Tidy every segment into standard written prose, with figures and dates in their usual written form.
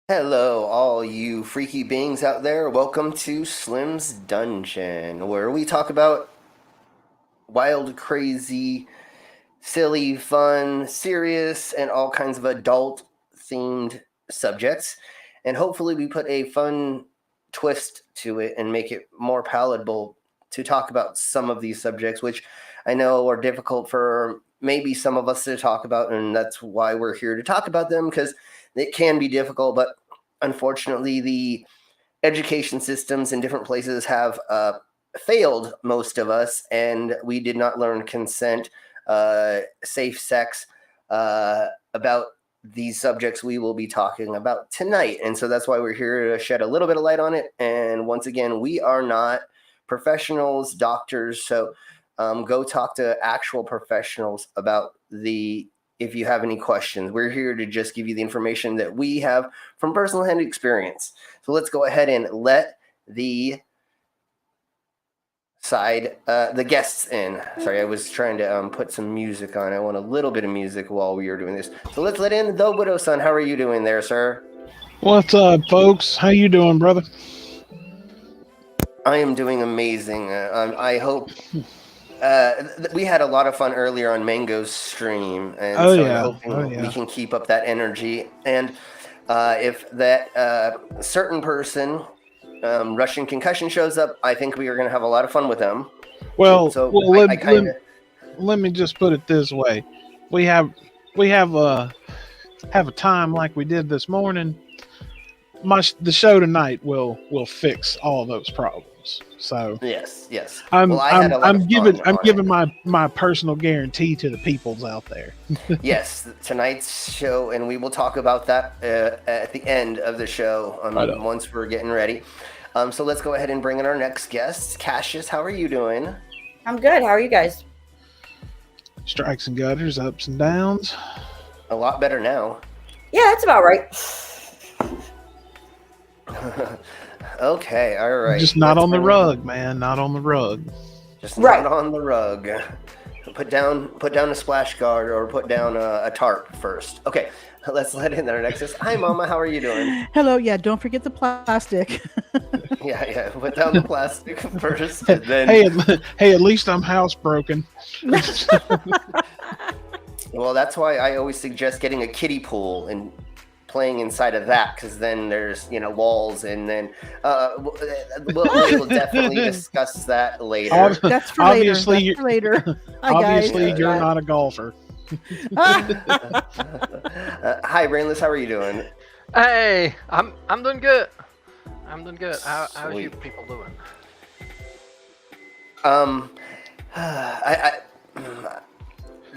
Hello, all you freaky beings out there. Welcome to Slim's Dungeon, where we talk about wild, crazy, silly, fun, serious, and all kinds of adult-themed subjects. And hopefully we put a fun twist to it and make it more palatable to talk about some of these subjects, which I know are difficult for maybe some of us to talk about, and that's why we're here to talk about them, because it can be difficult, but unfortunately, the education systems in different places have failed most of us, and we did not learn consent, safe sex, about these subjects we will be talking about tonight. And so that's why we're here to shed a little bit of light on it. And once again, we are not professionals, doctors, so go talk to actual professionals about if you have any questions. We're here to just give you the information that we have from personal hand experience. So let's go ahead and let the guests in. Sorry, I was trying to put some music on. I want a little bit of music while we are doing this. So let's let in the Widow-san. How are you doing there, sir? What's up, folks? How you doing, brother? I am doing amazing. I hope... we had a lot of fun earlier on Mango's stream, and I'm hoping we can keep up that energy. And If that certain person, Russian concussion, shows up, I think we are going to have a lot of fun with them. Well, So well, I kind of let me just put it this way: we have have a time like we did this morning. The show tonight will fix all those problems. So yes. I'm Well, I had a lot of fun I'm on giving it. my personal guarantee to the peoples out there. Yes, tonight's show, and we will talk about that at the end of the show Right on. once we're getting ready. So let's go ahead and bring in our next guest. Cassius, how are you doing? I'm good. How are you guys? Strikes and gutters, ups and downs. A lot better now. Yeah, that's about right. Okay, all right. Just not Let's on the bring- rug, man. Not on the rug. Just Right. not on the rug. Put down a splash guard or put down a tarp first. Okay, let's let in our next guest. Hi, Mama. How are you doing? Hello, yeah, don't forget the plastic. Yeah. Put down the plastic first, and then. Hey, at least I'm housebroken. Well, that's why I always suggest getting a kiddie pool and playing inside of that, because then there's walls, and then we'll definitely discuss that later. That's for Obviously, later. That's for later. Hi, Obviously, guys. you're not a golfer. Hi, Brainless. How are you doing? Hey, I'm doing good. I'm doing good. How's you Sweet. people doing?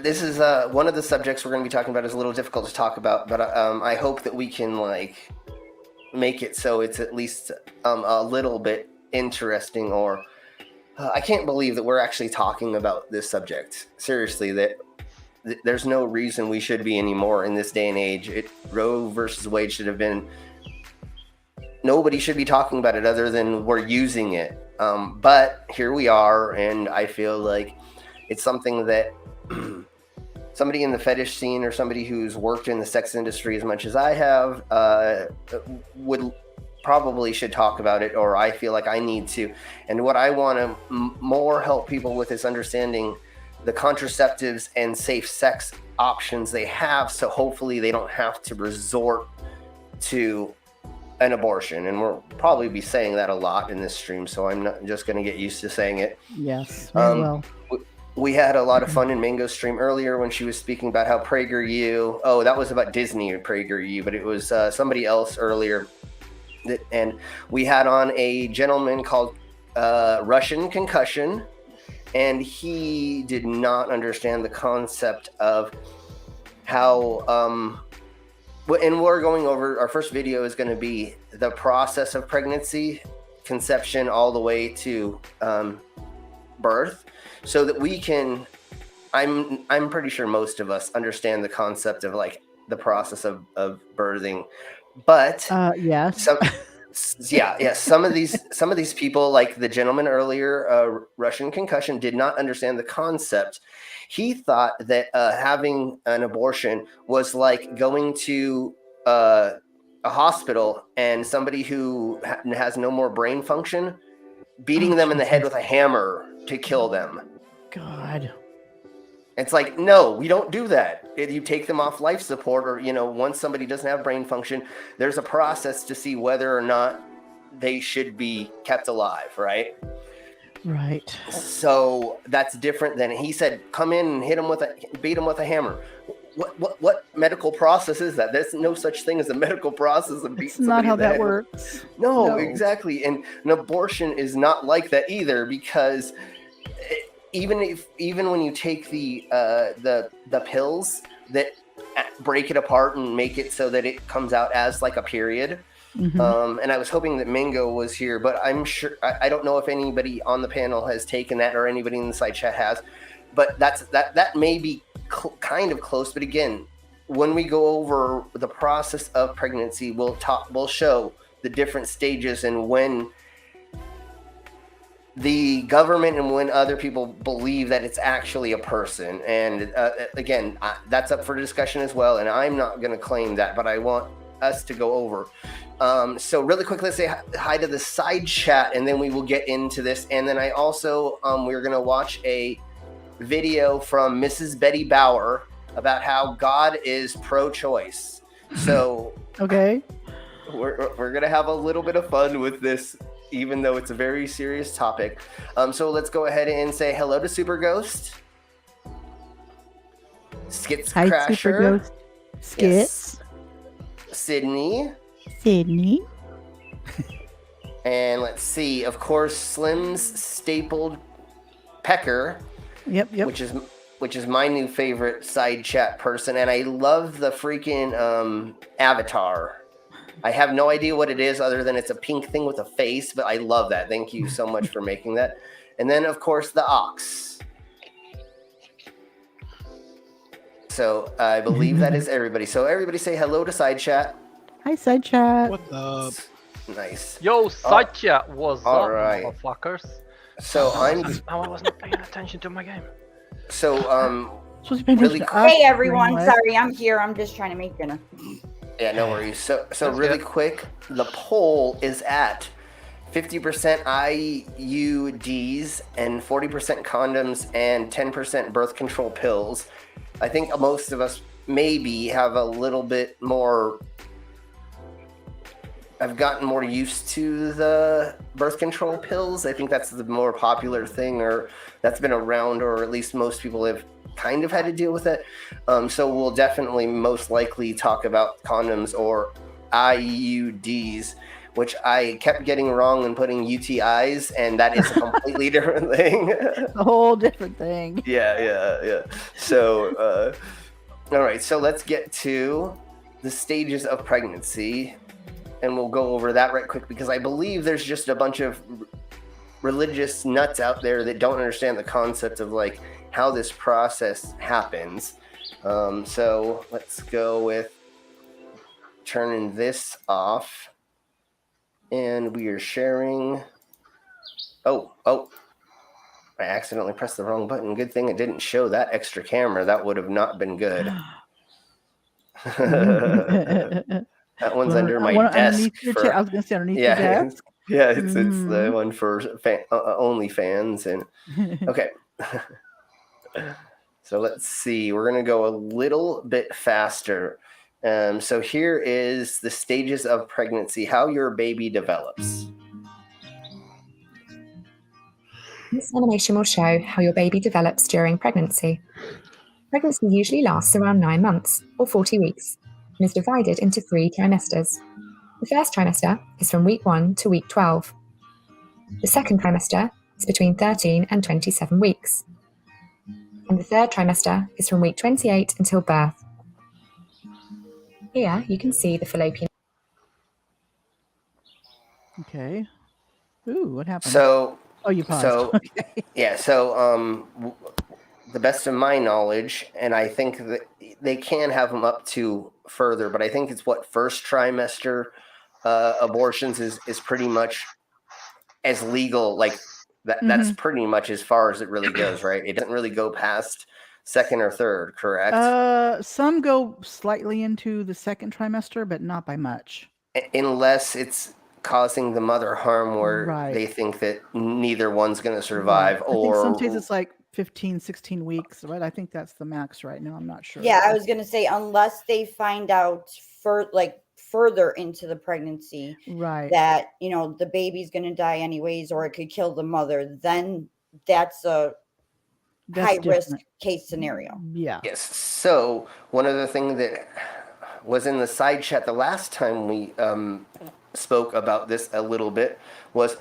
This is one of the subjects we're going to be talking about is a little difficult to talk about, but I hope that we can make it so it's at least a little bit interesting. Or I can't believe that we're actually talking about this subject. Seriously, that there's no reason we should be anymore in this day and age. Roe versus Wade should have been. Nobody should be talking about it other than we're using it. But here we are, and I feel like it's something that somebody in the fetish scene or somebody who's worked in the sex industry as much as I have would probably should talk about it, or I feel like I need to. And what I want to more help people with is understanding the contraceptives and safe sex options they have, so hopefully they don't have to resort to an abortion. And we'll probably be saying that a lot in this stream, so I'm not just going to get used to saying it. Yes, very well. We had a lot of fun in Mango's stream earlier when she was speaking about how PragerU, that was about Disney or PragerU, but it was somebody else earlier. And we had on a gentleman called Russian Concussion, and he did not understand the concept of how, and we're going over, our first video is going to be the process of pregnancy, conception, all the way to birth. So that we can, I'm pretty sure most of us understand the concept of the process of birthing, but Yes. Some of these people, like the gentleman earlier, Russian Concussion, did not understand the concept. He thought that having an abortion was like going to a hospital and somebody who has no more brain function, beating them in the head with a hammer to kill them. God. It's like, no, we don't do that. You take them off life support, or, once somebody doesn't have brain function, there's a process to see whether or not they should be kept alive, right? Right. So that's different than, he said, come in and beat them with a hammer. What medical process is that? There's no such thing as a medical process of beating It's not somebody how in the that head. works. No, exactly. And an abortion is not like that either, because even when you take the pills that break it apart and make it so that it comes out as like a period. Mhm. And I was hoping that Mingo was here, but I'm sure I don't know if anybody on the panel has taken that, or anybody in the side chat has. But that may be kind of close. But again, when we go over the process of pregnancy, we'll show the different stages and when the government and when other people believe that it's actually a person. And again, that's up for discussion as well. And I'm not going to claim that, but I want us to go over. So really quick, let's say hi to the side chat, and then we will get into this. And then I also, we're going to watch a video from Mrs. Betty Bauer about how God is pro-choice. So Okay. We're gonna have a little bit of fun with this, even though it's a very serious topic. So let's go ahead and say hello to Super Ghost, Skits Hi, Crasher, Super Ghost. Skits. Sydney, Sydney. and let's see, of course, Slim's stapled Pecker, Yep. which is my new favorite side chat person, and I love the freaking avatar. I have no idea what it is other than it's a pink thing with a face, but I love that. Thank you so much for making that. And then, of course, the Ox. So I believe that is everybody. So everybody say hello to side chat. Hi, side chat. What the? Nice. Yo, side chat, what's all up, right. motherfuckers? So I was not paying attention to my game. So Supposed to be really attention to us, Hey everyone, brainless. sorry, I'm here. I'm just trying to make dinner. yeah, no worries. So That's really good. quick, the poll is at 50% IUDs and 40% condoms and 10% birth control pills. I think most of us maybe have a little bit more. I've gotten more used to the birth control pills. I think that's the more popular thing, or that's been around, or at least most people have kind of had to deal with it. So we'll definitely most likely talk about condoms or IUDs, which I kept getting wrong and putting UTIs, and that is a completely different thing. A whole different thing. Yeah. So, all right, so let's get to the stages of pregnancy, and we'll go over that right quick, because I believe there's just a bunch of religious nuts out there that don't understand the concept of like how this process happens. So let's go with turning this off, and we are sharing. Oh, I accidentally pressed the wrong button. Good thing it didn't show that extra camera. That would have not been good. That one's under my desk. Underneath your chair. I was going to say underneath your desk. Yeah, it's the one for OnlyFans. And okay. So let's see. We're going to go a little bit faster. So here is the stages of pregnancy, how your baby develops. This animation will show how your baby develops during pregnancy. Pregnancy usually lasts around 9 months, or 40 weeks, and is divided into 3 trimesters. The first trimester is from week 1 to week 12. The second trimester is between 13 and 27 weeks. And the third trimester is from week 28 until birth. Here you can see the fallopian. Okay. Ooh, what happened? So you paused. So, okay. Yeah, so the best of my knowledge, and I think that they can have them up to further, but I think it's first trimester abortions is pretty much as legal, like that's pretty much as far as it really goes, right? It doesn't really go past second or third, correct? Some go slightly into the second trimester, but not by much. Unless it's causing the mother harm where they think that neither one's going to survive. Or I think some states it's like 15, 16 weeks, right? I think that's the max right now. I'm not sure. Yeah, I was going to say, unless they find out further into the pregnancy that, the baby's going to die anyways, or it could kill the mother, then that's a high risk case scenario. Yeah. Yes. So one other thing that was in the side chat the last time we spoke about this a little bit was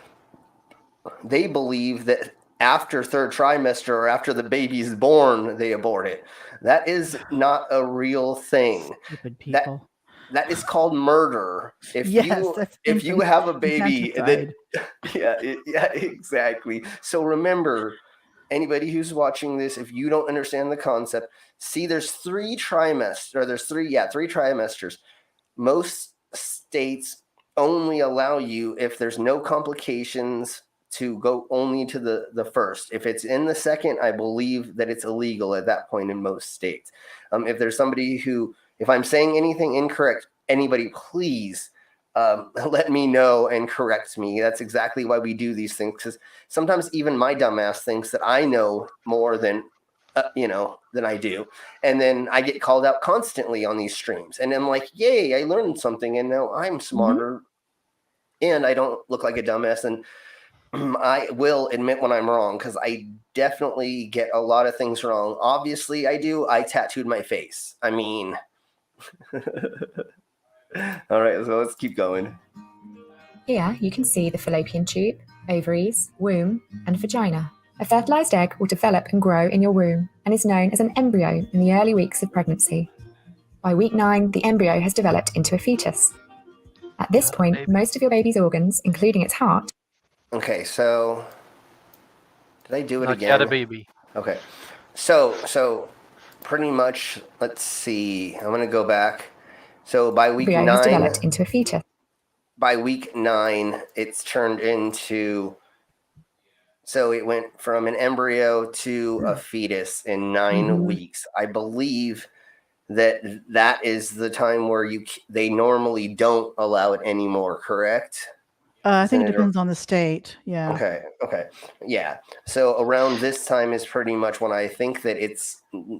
they believe that after third trimester or after the baby's born, they abort it. That is not a real thing. Stupid people. That is called murder. If you have a baby, yeah, exactly. So remember, anybody who's watching this, if you don't understand the concept, see, there's 3 trimesters. Most states only allow you, if there's no complications, to go only to the first. If it's in the second, I believe that it's illegal at that point in most states. If there's somebody if I'm saying anything incorrect, anybody please let me know and correct me. That's exactly why we do these things, because sometimes even my dumbass thinks that I know more than than I do. And then I get called out constantly on these streams. And I'm like, yay, I learned something. And now I'm smarter and I don't look like a dumbass. And I will admit when I'm wrong, because I definitely get a lot of things wrong. Obviously, I do. I tattooed my face. I mean, all right, so let's keep going. Here you can see the fallopian tube, ovaries, womb, and vagina. A fertilized egg will develop and grow in your womb and is known as an embryo in the early weeks of pregnancy. By week 9, the embryo has developed into a fetus. At this point, most of your baby's organs, including its heart... Okay, so... Did I do it again? Not yet a baby. Okay. So pretty much, let's see. I'm going to go back. So by week 9... has developed into a fetus. By week 9, it's turned into... So it went from an embryo to a fetus in 9 weeks. I believe that is the time where they normally don't allow it anymore, correct? I think it depends on the state. Yeah. Okay. Yeah. So around this time is pretty much when I think that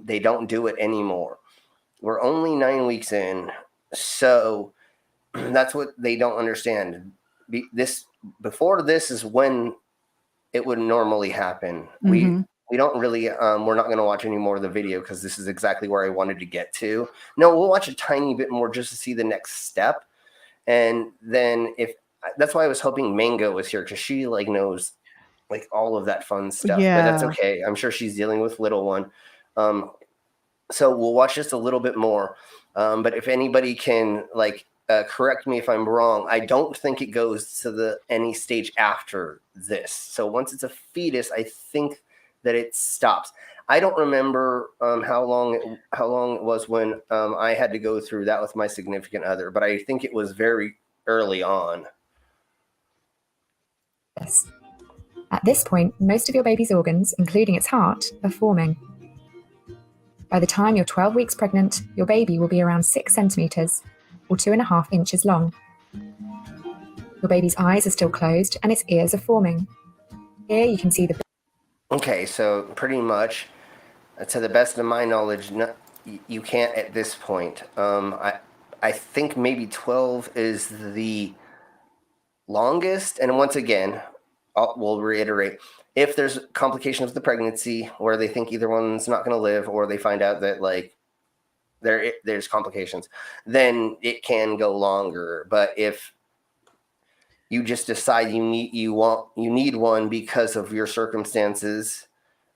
they don't do it anymore. We're only 9 weeks in. So that's what they don't understand. Before this is when it would normally happen. We don't really, we're not going to watch any more of the video because this is exactly where I wanted to get to. No, we'll watch a tiny bit more just to see the next step. And then that's why I was hoping Mango was here, because she knows all of that fun stuff. Yeah. But that's okay. I'm sure she's dealing with little one. So we'll watch just a little bit more. But if anybody can correct me if I'm wrong, I don't think it goes to any stage after this. So once it's a fetus, I think that it stops. I don't remember how long it was when I had to go through that with my significant other, but I think it was very early on. Yes. At this point, most of your baby's organs, including its heart, are forming. By the time you're 12 weeks pregnant, your baby will be around 6 centimeters, or 2.5 inches long. Your baby's eyes are still closed and its ears are forming. Here you can see the... Okay, so pretty much, to the best of my knowledge, you can't at this point. I think maybe 12 is the longest. And once again, we'll reiterate, if there's complications of the pregnancy where they think either one's not going to live, or they find out that there's complications, then it can go longer. But if you just decide you need one because of your circumstances,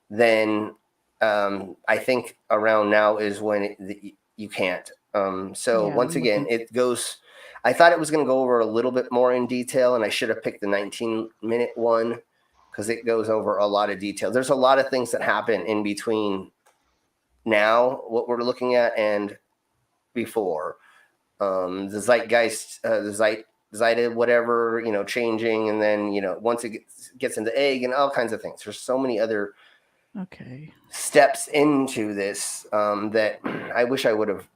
then I think around now is when you can't. Once again, it goes. I thought it was going to go over a little bit more in detail, and I should have picked the 19-minute one because it goes over a lot of detail. There's a lot of things that happen in between now, what we're looking at, and before. The zeitgeist, Zeta, whatever, changing, and then, once it gets into egg and all kinds of things. There's so many other steps into this that I wish I would have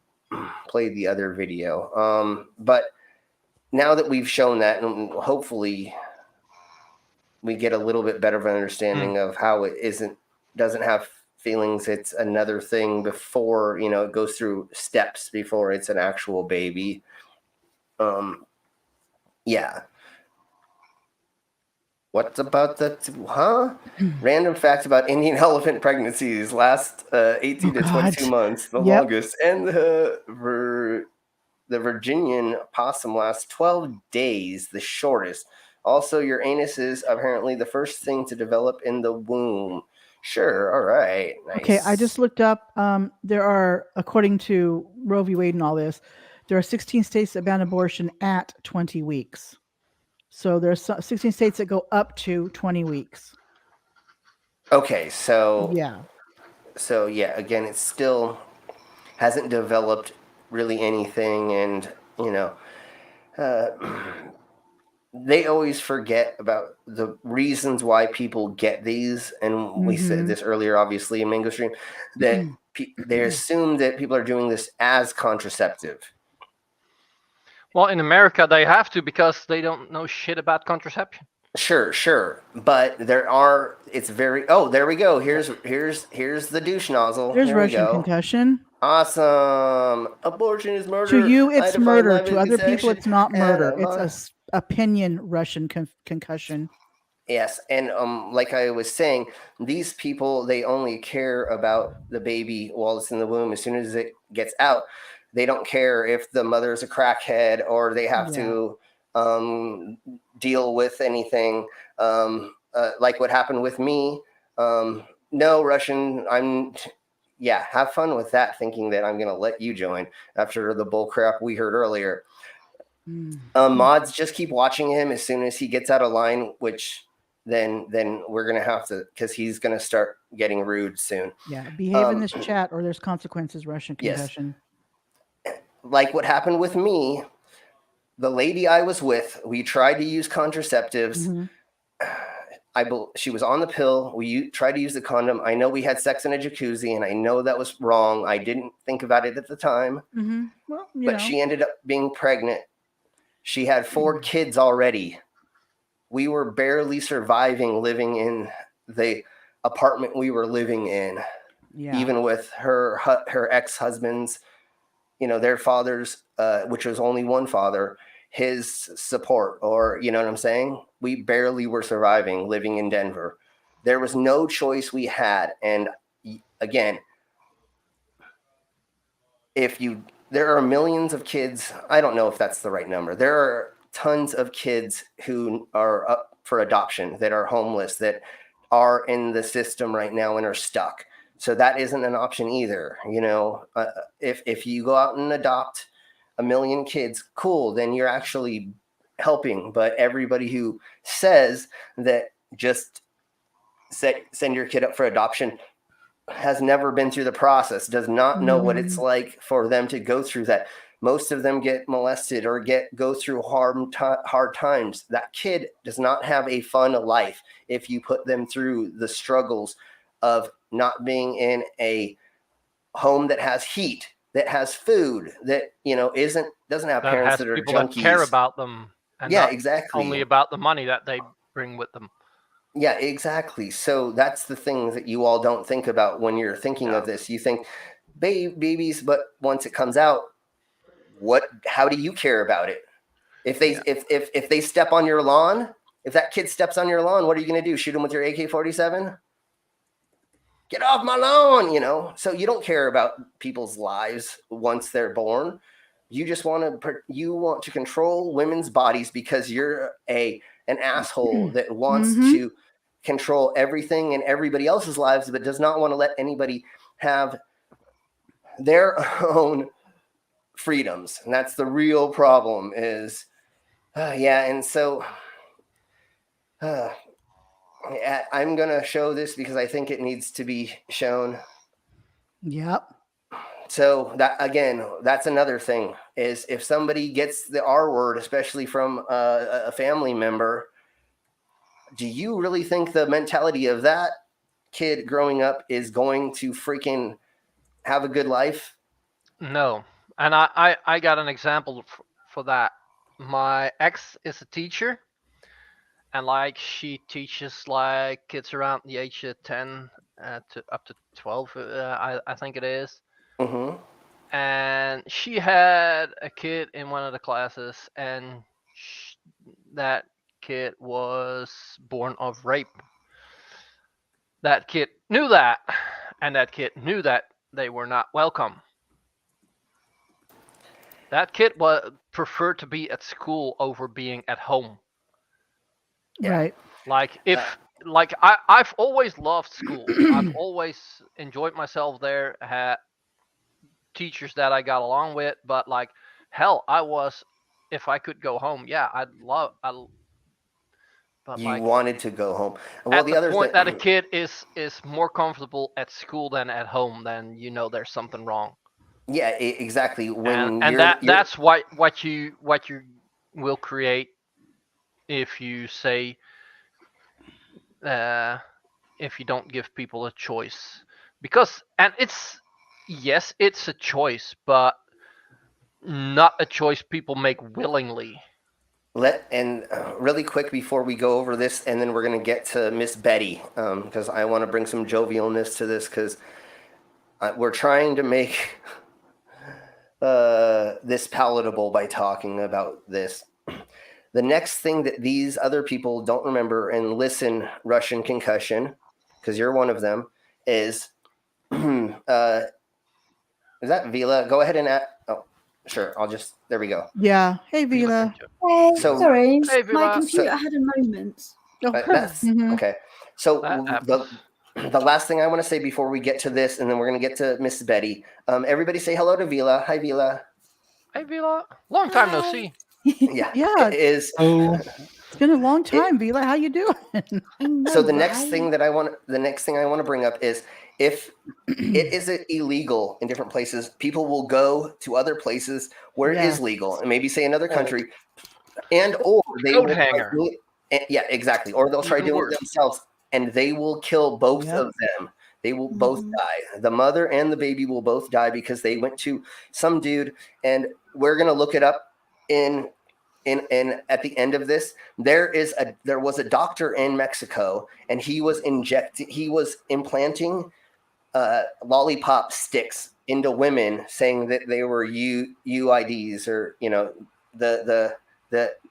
played the other video. But now that we've shown that, and hopefully we get a little bit better of an understanding of how it doesn't have feelings, it's another thing before, it goes through steps before it's an actual baby. Yeah. What's about that? Random facts about Indian elephant pregnancies last 18 to 22 months, the longest, and the Virginian opossum lasts 12 days, the shortest. Also, your anus is apparently the first thing to develop in the womb. Sure, all right, nice. Okay, I just looked up. There are, according to Roe v. Wade and all this, there are 16 states that ban abortion at 20 weeks. So there's 16 states that go up to 20 weeks. Okay, so yeah. So yeah, again, it still hasn't developed really anything, and they always forget about the reasons why people get these, and we said this earlier, obviously, in Mango Stream, that they assume that people are doing this as contraceptive. Well, in America, they have to, because they don't know shit about contraception. Sure, but there are. It's very. Oh, there we go. Here's the douche nozzle. There's Here we Russian go. concussion. Awesome. Abortion is murder. To you, I it's define murder. life To as other people, conception it's not and murder. a It's mo- a opinion Russian concussion. Yes, and like I was saying, these people they only care about the baby while it's in the womb. As soon as it gets out, they don't care if the mother's a crackhead or they have to deal with anything like what happened with me. No, Russian, have fun with that, thinking that I'm going to let you join after the bull crap we heard earlier. Mods, just keep watching him. As soon as he gets out of line, which then we're gonna have to, because he's gonna start getting rude soon. Yeah, behave in this chat or there's consequences. Russian concussion. Yes. Like what happened with me, the lady I was with, we tried to use contraceptives. She was on the pill. We tried to use the condom. I know we had sex in a jacuzzi, and I know that was wrong. I didn't think about it at the time. Well, but she ended up being pregnant. She had 4 kids already. We were barely surviving living in the apartment we were living in. Yeah. Even with her ex-husbands, their fathers, which was only one father, his support, or you know what I'm saying? We barely were surviving living in Denver. There was no choice we had. And again, there are millions of kids. I don't know if that's the right number. There are tons of kids who are up for adoption that are homeless, that are in the system right now and are stuck. So that isn't an option either. If you go out and adopt 1 million kids, cool, then you're actually helping. But everybody who says that just send your kid up for adoption has never been through the process, does not know what it's like for them to go through that. Most of them get molested or go through hard times. That kid does not have a fun life if you put them through the struggles of not being in a home that has heat, that has food, that doesn't have parents that are people junkies. That care about them. And yeah, exactly. Only about the money that they bring with them. Yeah, exactly. So that's the things that you all don't think about when you're thinking of this. You think babies, but once it comes out, how do you care about it? If they step on your lawn, if that kid steps on your lawn, what are you going to do? Shoot him with your AK-47? Get off my lawn, So you don't care about people's lives once they're born. You just want to control women's bodies because you're an asshole that wants to control everything in everybody else's lives, but does not want to let anybody have their own freedoms. And that's the real problem is, and so I'm going to show this because I think it needs to be shown. Yep. So that's another thing is if somebody gets the R word, especially from a family member, do you really think the mentality of that kid growing up is going to freaking have a good life? No. And I got an example for that. My ex is a teacher, and she teaches kids around the age of 10 to up to 12, I think it is. Mm-hmm. And she had a kid in one of the classes, and that kid was born of rape. That kid knew that, and that kid knew that they were not welcome. That kid preferred to be at school over being at home. Yeah. Right. I've always loved school. I've always enjoyed myself there. Had teachers that I got along with, but hell, if I could go home, yeah, but you wanted to go home. Well, the other point that a kid is more comfortable at school than at home, then there's something wrong. Yeah, exactly. That's what you will create if you say if you don't give people a choice, because it's a choice, but not a choice people make willingly. Really quick before we go over this, and then we're going to get to Miss Betty, because I want to bring some jovialness to this, because we're trying to make this palatable by talking about this. The next thing that these other people don't remember, and listen, Russian concussion, because you're one of them, is that Vila? Go ahead and oh, sure. There we go. Yeah. Hey, Vila. Hey, So- sorry, Hey, my Vila. computer had a moment. That's Mhm. okay. So That happens. the last thing I want to say before we get to this, and then we're going to get to Miss Betty. Everybody say hello to Vila. Hi, Vila. Hey, Vila. Long time no Hi. see. Yeah. Yeah. It is. Oh, It's been a long time, Vila. How you doing? I know, So the next right? thing I want to bring up is, if it is illegal in different places, people will go to other places where it Yes. is legal, and maybe say another Oh. country, or they Coat will try hanger. doing it- yeah, exactly, or they'll try Even doing it worse. themselves, and they will kill both Yep. of them. They will both Mhm. die. The mother and the baby will both die because they went to some dude, and we're gonna look it up in at the end of this. There was a doctor in Mexico, and he was implanting lollipop sticks into women, saying that they were UIDs, or the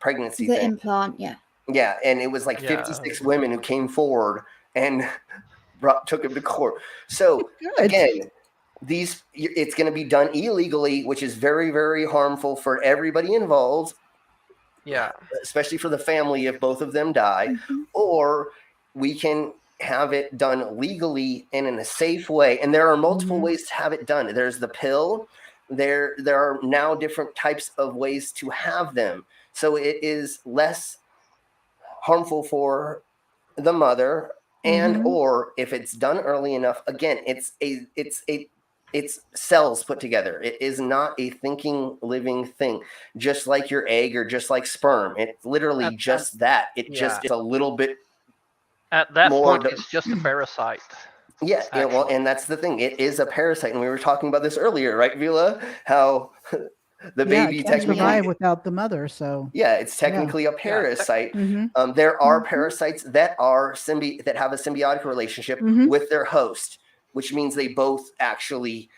pregnancy The thing. implant, yeah. Yeah, and it was like Yeah. 56 women who came forward and took him to court. So Good. again, it's going to be done illegally, which is very, very harmful for everybody involved, Yeah. especially for the family if both of them die. Mhm. Or we can have it done legally and in a safe way. And there are multiple Mhm. ways to have it done. There's the pill. There are now different types of ways to have them. So it is less harmful for the mother, and Mhm. or if it's done early enough, again, it's cells put together. It is not a thinking, living thing, just like your egg or just like sperm. It's literally just that. It just is a little bit At that more. point, it's just a parasite. Yeah, well, actually. and that's the thing. It is a parasite, and we were talking about this earlier, right, Vila? How the Yeah, baby it can't survive technically, without the mother. So. yeah, it's technically a parasite. Mhm. There are Mhm. parasites that have a symbiotic relationship Mhm. with their host, which means they both actually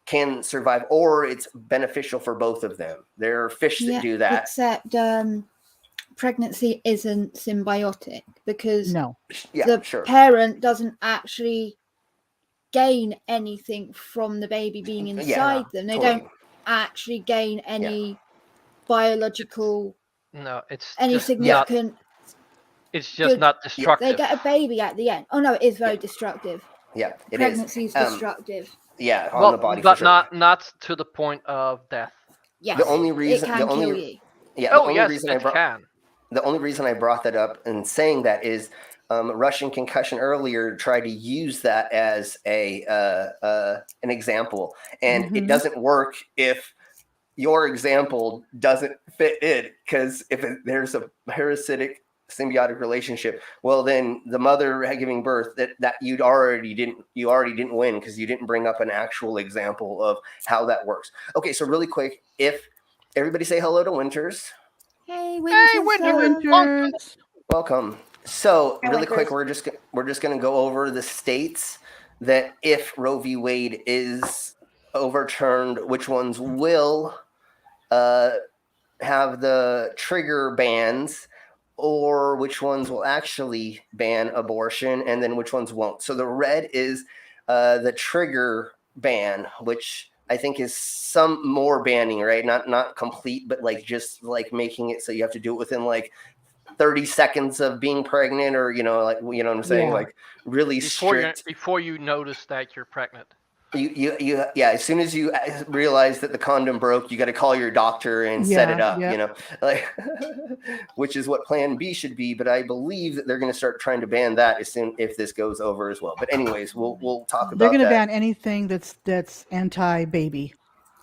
can survive, or it's beneficial for both of them. There are fish that Yeah, do that. except pregnancy isn't symbiotic because No. Yeah, the sure. parent doesn't actually gain anything from the baby being Yeah, inside them. They totally. don't actually gain any biological, No, it's any just not. significant. It's just good- not They destructive. get a baby at the end. Oh no, it is very Yeah. destructive. Yeah, it is. Pregnancy is destructive. Yeah, on Well, the body but for sure. not to the point of death. Yes, The only reason, it can kill you. yeah, Oh yes, it can. the only reason I brought that up and saying that is Russian concussion earlier tried to use that as an example, and it Mhm. doesn't work if your example doesn't fit in, because if there's a parasitic symbiotic relationship, well then the mother giving birth, that you already didn't win, because you didn't bring up an actual example of how that works. Okay, so really quick, if everybody say hello to Winters. Hey, Winters. Winters. Welcome. So Hi, really quick, Winters. we're just going to go over the states that if Roe v. Wade is overturned, which ones will have the trigger bans, or which ones will actually ban abortion, and then which ones won't. So the red is the trigger ban, which I think is some more banning, right? Not complete, but like just like making it so you have to do it within like 30 seconds of being pregnant, or like what I'm saying, Yeah. like really strict. Before you notice that you're pregnant. Yeah, as soon as you realize that the condom broke, you got to call your doctor and set it up, like which is what plan B should be. But I believe that they're going to start trying to ban that as soon if this goes over as well. But anyways, we'll talk about They're going to that. ban anything that's anti-baby.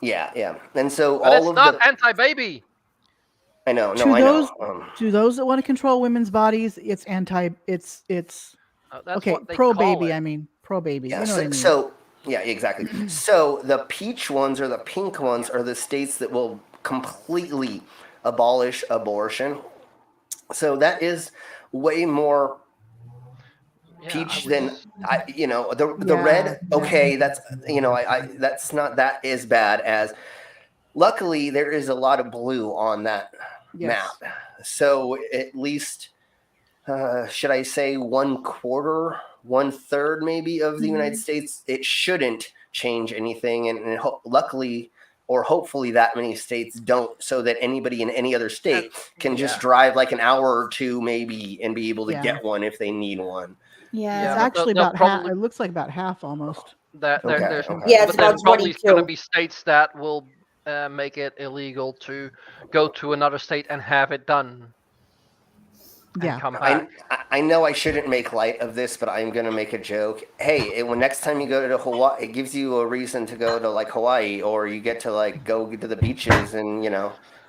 Yeah. And so But all it's not anti-baby. I know. To No, I those, know. to those that want to control women's bodies, it's anti. It's That's okay. what they Pro call baby. it. I mean, pro baby. Yeah. You know what I mean? So yeah, exactly. So the peach ones or the pink ones are the states that will completely abolish abortion, So that is way more peach than the red. Okay, that's that's not that as bad as. Luckily, there is a lot of blue on that map, so at least should I say 1/4, 1/3 maybe of the United States, it shouldn't change anything, and luckily or hopefully that many states don't, so that anybody in any other state can just drive like an hour or two maybe and be able to get one if they need one. Yeah, it's actually about half. It looks like about half almost. There's it's about probably 22. going to be states that will make it illegal to go to another state and have it done. Yeah, come back. I know I shouldn't make light of this, but I'm gonna make a joke. Hey, when next time you go to Hawaii, it gives you a reason to go to like Hawaii, or you get to like go to the beaches and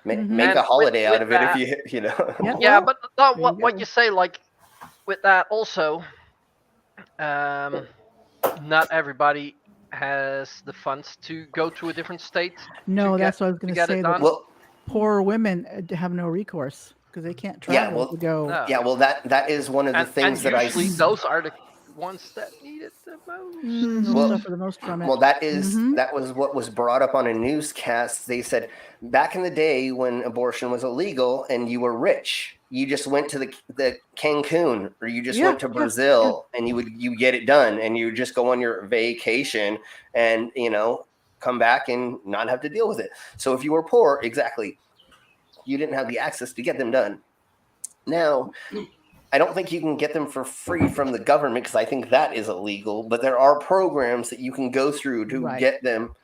make a holiday out of it that, if you know. Yeah, but not what you say. Like with that also, not everybody has the funds to go to a different state. No, that's what I was going to say. Well, poor women have no recourse because they can't travel to go. No. Yeah, well, that is one of the things that usually those are the ones that need it the most. They'll suffer the most from it. Well, that was what was brought up on a newscast. They said back in the day when abortion was illegal and you were rich, you just went to the Cancun or you just went to Brazil and you get it done and you just go on your vacation and come back and not have to deal with it. So if you were poor, exactly, you didn't have the access to get them done. Now, I don't think you can get them for free from the government because I think that is illegal. But there are programs that you can go through to get them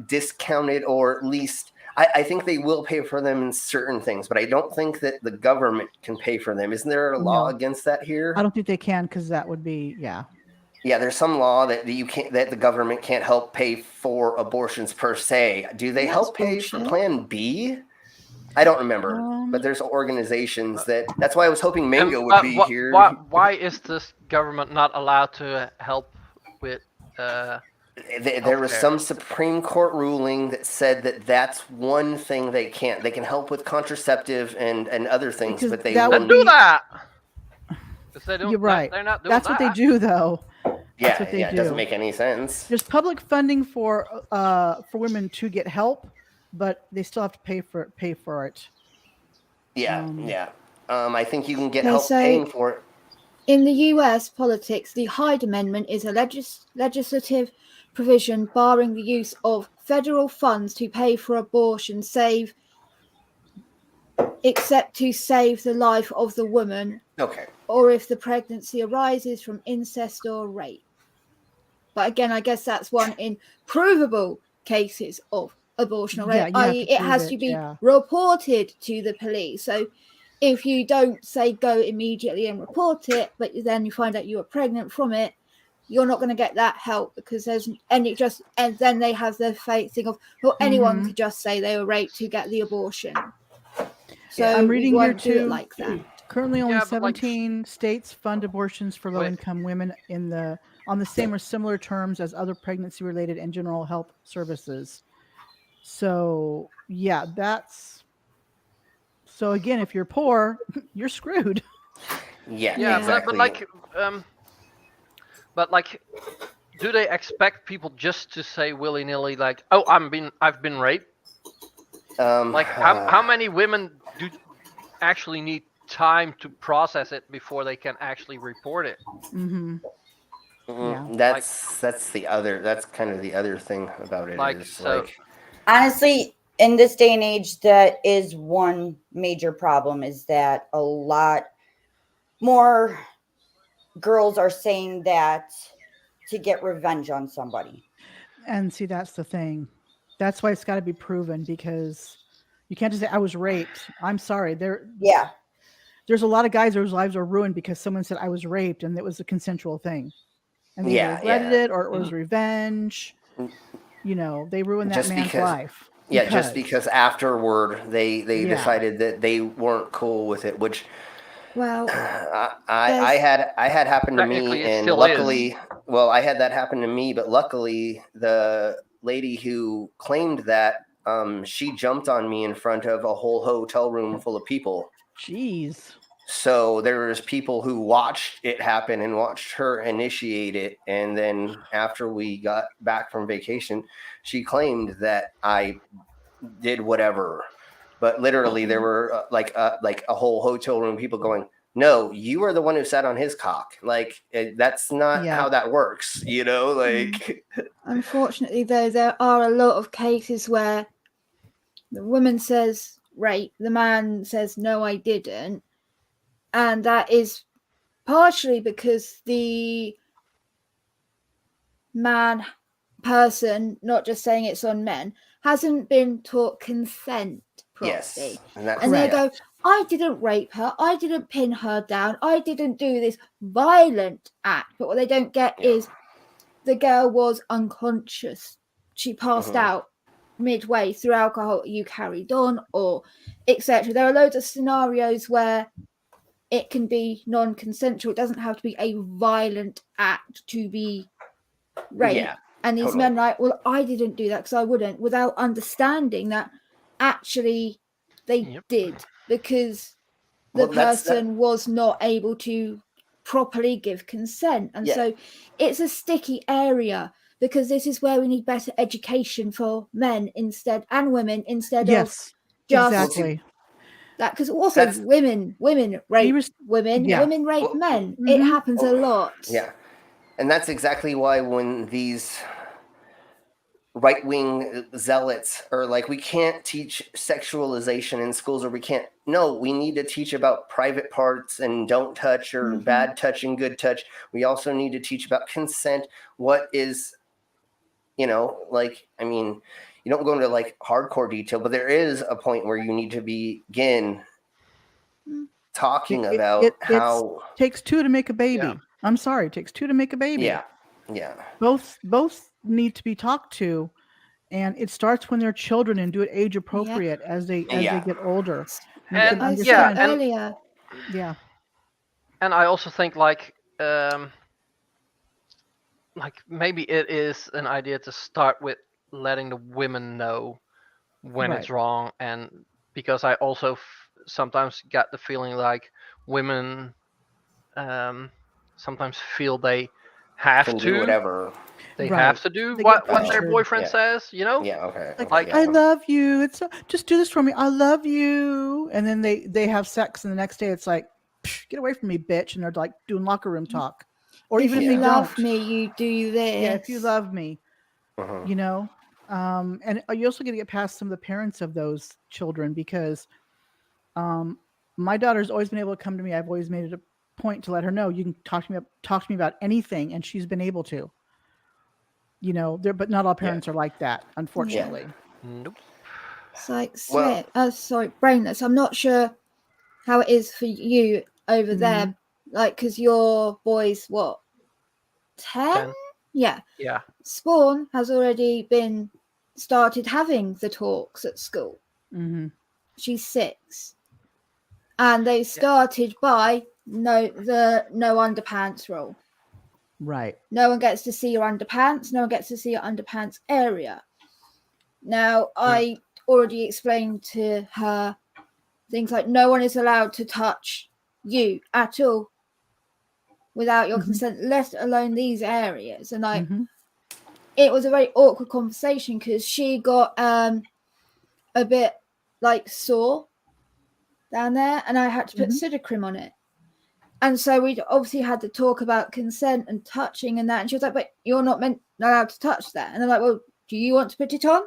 discounted, or at least I think they will pay for them in certain things. But I don't think that the government can pay for them. Isn't there a law against that here? I don't think they can because that would be Yeah, there's some law that you can't, that the government can't help pay for abortions per se. Do they help pay for Plan B? I don't remember, but there's organizations that's why I was hoping Mango would be here. Why is this government not allowed to help with? There was some Supreme Court ruling that said that that's one thing they can't. They can help with contraceptive and other things, but they won't do that. You're right. They're not doing that's what they do, though. Yeah, it doesn't make any sense. There's public funding for women to get help, but they still have to pay for it. Yeah. I think you can get help paying for it. In the US politics, the Hyde Amendment is a legislative provision barring the use of federal funds to pay for abortion, except to save the life of the woman. Okay. Or if the pregnancy arises from incest or rape. But again, I guess that's one in provable cases of abortion or rape, i.e. it has to be reported to the police. So if you don't say go immediately and report it, but then you find out you were pregnant from it, you're not going to get that help because and then they have the thing of, well, anyone could just say they were raped to get the abortion. So I'm reading here too. Like that. Currently, only 17 states fund abortions for low-income women on the same or similar terms as other pregnancy-related and general health services. So, so again, if you're poor, you're screwed. Yeah, exactly. But do they expect people just to say willy-nilly like, "Oh, I've been raped"? How many women do actually need time to process it before they can actually report it? That's kind of the other thing about it. Honestly, in this day and age, that is one major problem, is that a lot more girls are saying that to get revenge on somebody. And see, that's the thing. That's why it's got to be proven, because you can't just say I was raped. I'm sorry. There's a lot of guys whose lives are ruined because someone said I was raped and it was a consensual thing. And they regretted it, or it was revenge. They ruined that man's life. Yeah, just because afterward they decided that they weren't cool with it, which I had happen to me, and luckily, I had that happen to me, but luckily the lady who claimed that she jumped on me in front of a whole hotel room full of people. Jeez. So there was people who watched it happen and watched her initiate it. And then after we got back from vacation, she claimed that I did whatever. But literally there were like a whole hotel room of people going, no, you are the one who sat on his cock. Like, that's not how that works, you know? Like, unfortunately, though, there are a lot of cases where the woman says rape, the man says, no, I didn't. And that is partially because the person, not just saying it's on men, hasn't been taught consent properly. yes. And they go, I didn't rape her, I didn't pin her down, I didn't do this violent act. But what they don't get is the girl was unconscious. She passed out midway through alcohol, you carried on, or etc. There are loads of scenarios where it can be non-consensual. It doesn't have to be a violent act to be rape. Yeah, and these men are like, well, I didn't do that because I wouldn't, without understanding that actually they did, because the person was not able to properly give consent. And so it's a sticky area, because this is where we need better education for men instead, and women, instead of just exactly that. Because also women rape women rape men. It happens a lot. Yeah. And that's exactly why when these right-wing zealots are like, we can't teach sexualization in schools, or we need to teach about private parts and don't touch, or bad touch and good touch. We also need to teach about consent. What is, like, I mean, you don't go into like hardcore detail, but there is a point where you need to begin talking about how it takes two to make a baby. I'm sorry, it takes two to make a baby. Yeah. Both need to be talked to, and it starts when they're children, and do it age appropriate as they get older. And earlier. And I also think like maybe it is an idea to start with letting the women know when it's wrong, and because I also sometimes got the feeling like women sometimes feel they have to do whatever. They have to do what their boyfriend says, Okay. Like, I love you. It's just do this for me. I love you. And then they have sex, and the next day it's like, get away from me, bitch. And they're like doing locker room talk. Or even if they love don't. me, you do this. Yeah, if you love me, and you also got to get past some of the parents of those children, because my daughter's always been able to come to me. I've always made it a point to let her know you can talk to me about anything, and she's been able to. But not all parents are like that, unfortunately. Nope. It's like, sorry, brainless. I'm not sure how it is for you over there, like, because your boy's what, 10? Yeah. Spawn has already been started having the talks at school. She's 6, and they started by no underpants rule. Right. No one gets to see your underpants. No one gets to see your underpants area. Now, I already explained to her things like no one is allowed to touch you at all without your consent, let alone these areas. And it was a very awkward conversation, because she got a bit like sore down there, and I had to put Pseudocrim on it. And so we obviously had to talk about consent and touching and that. And she was like, but you're not allowed to touch that. And I'm like, well, do you want to put it on?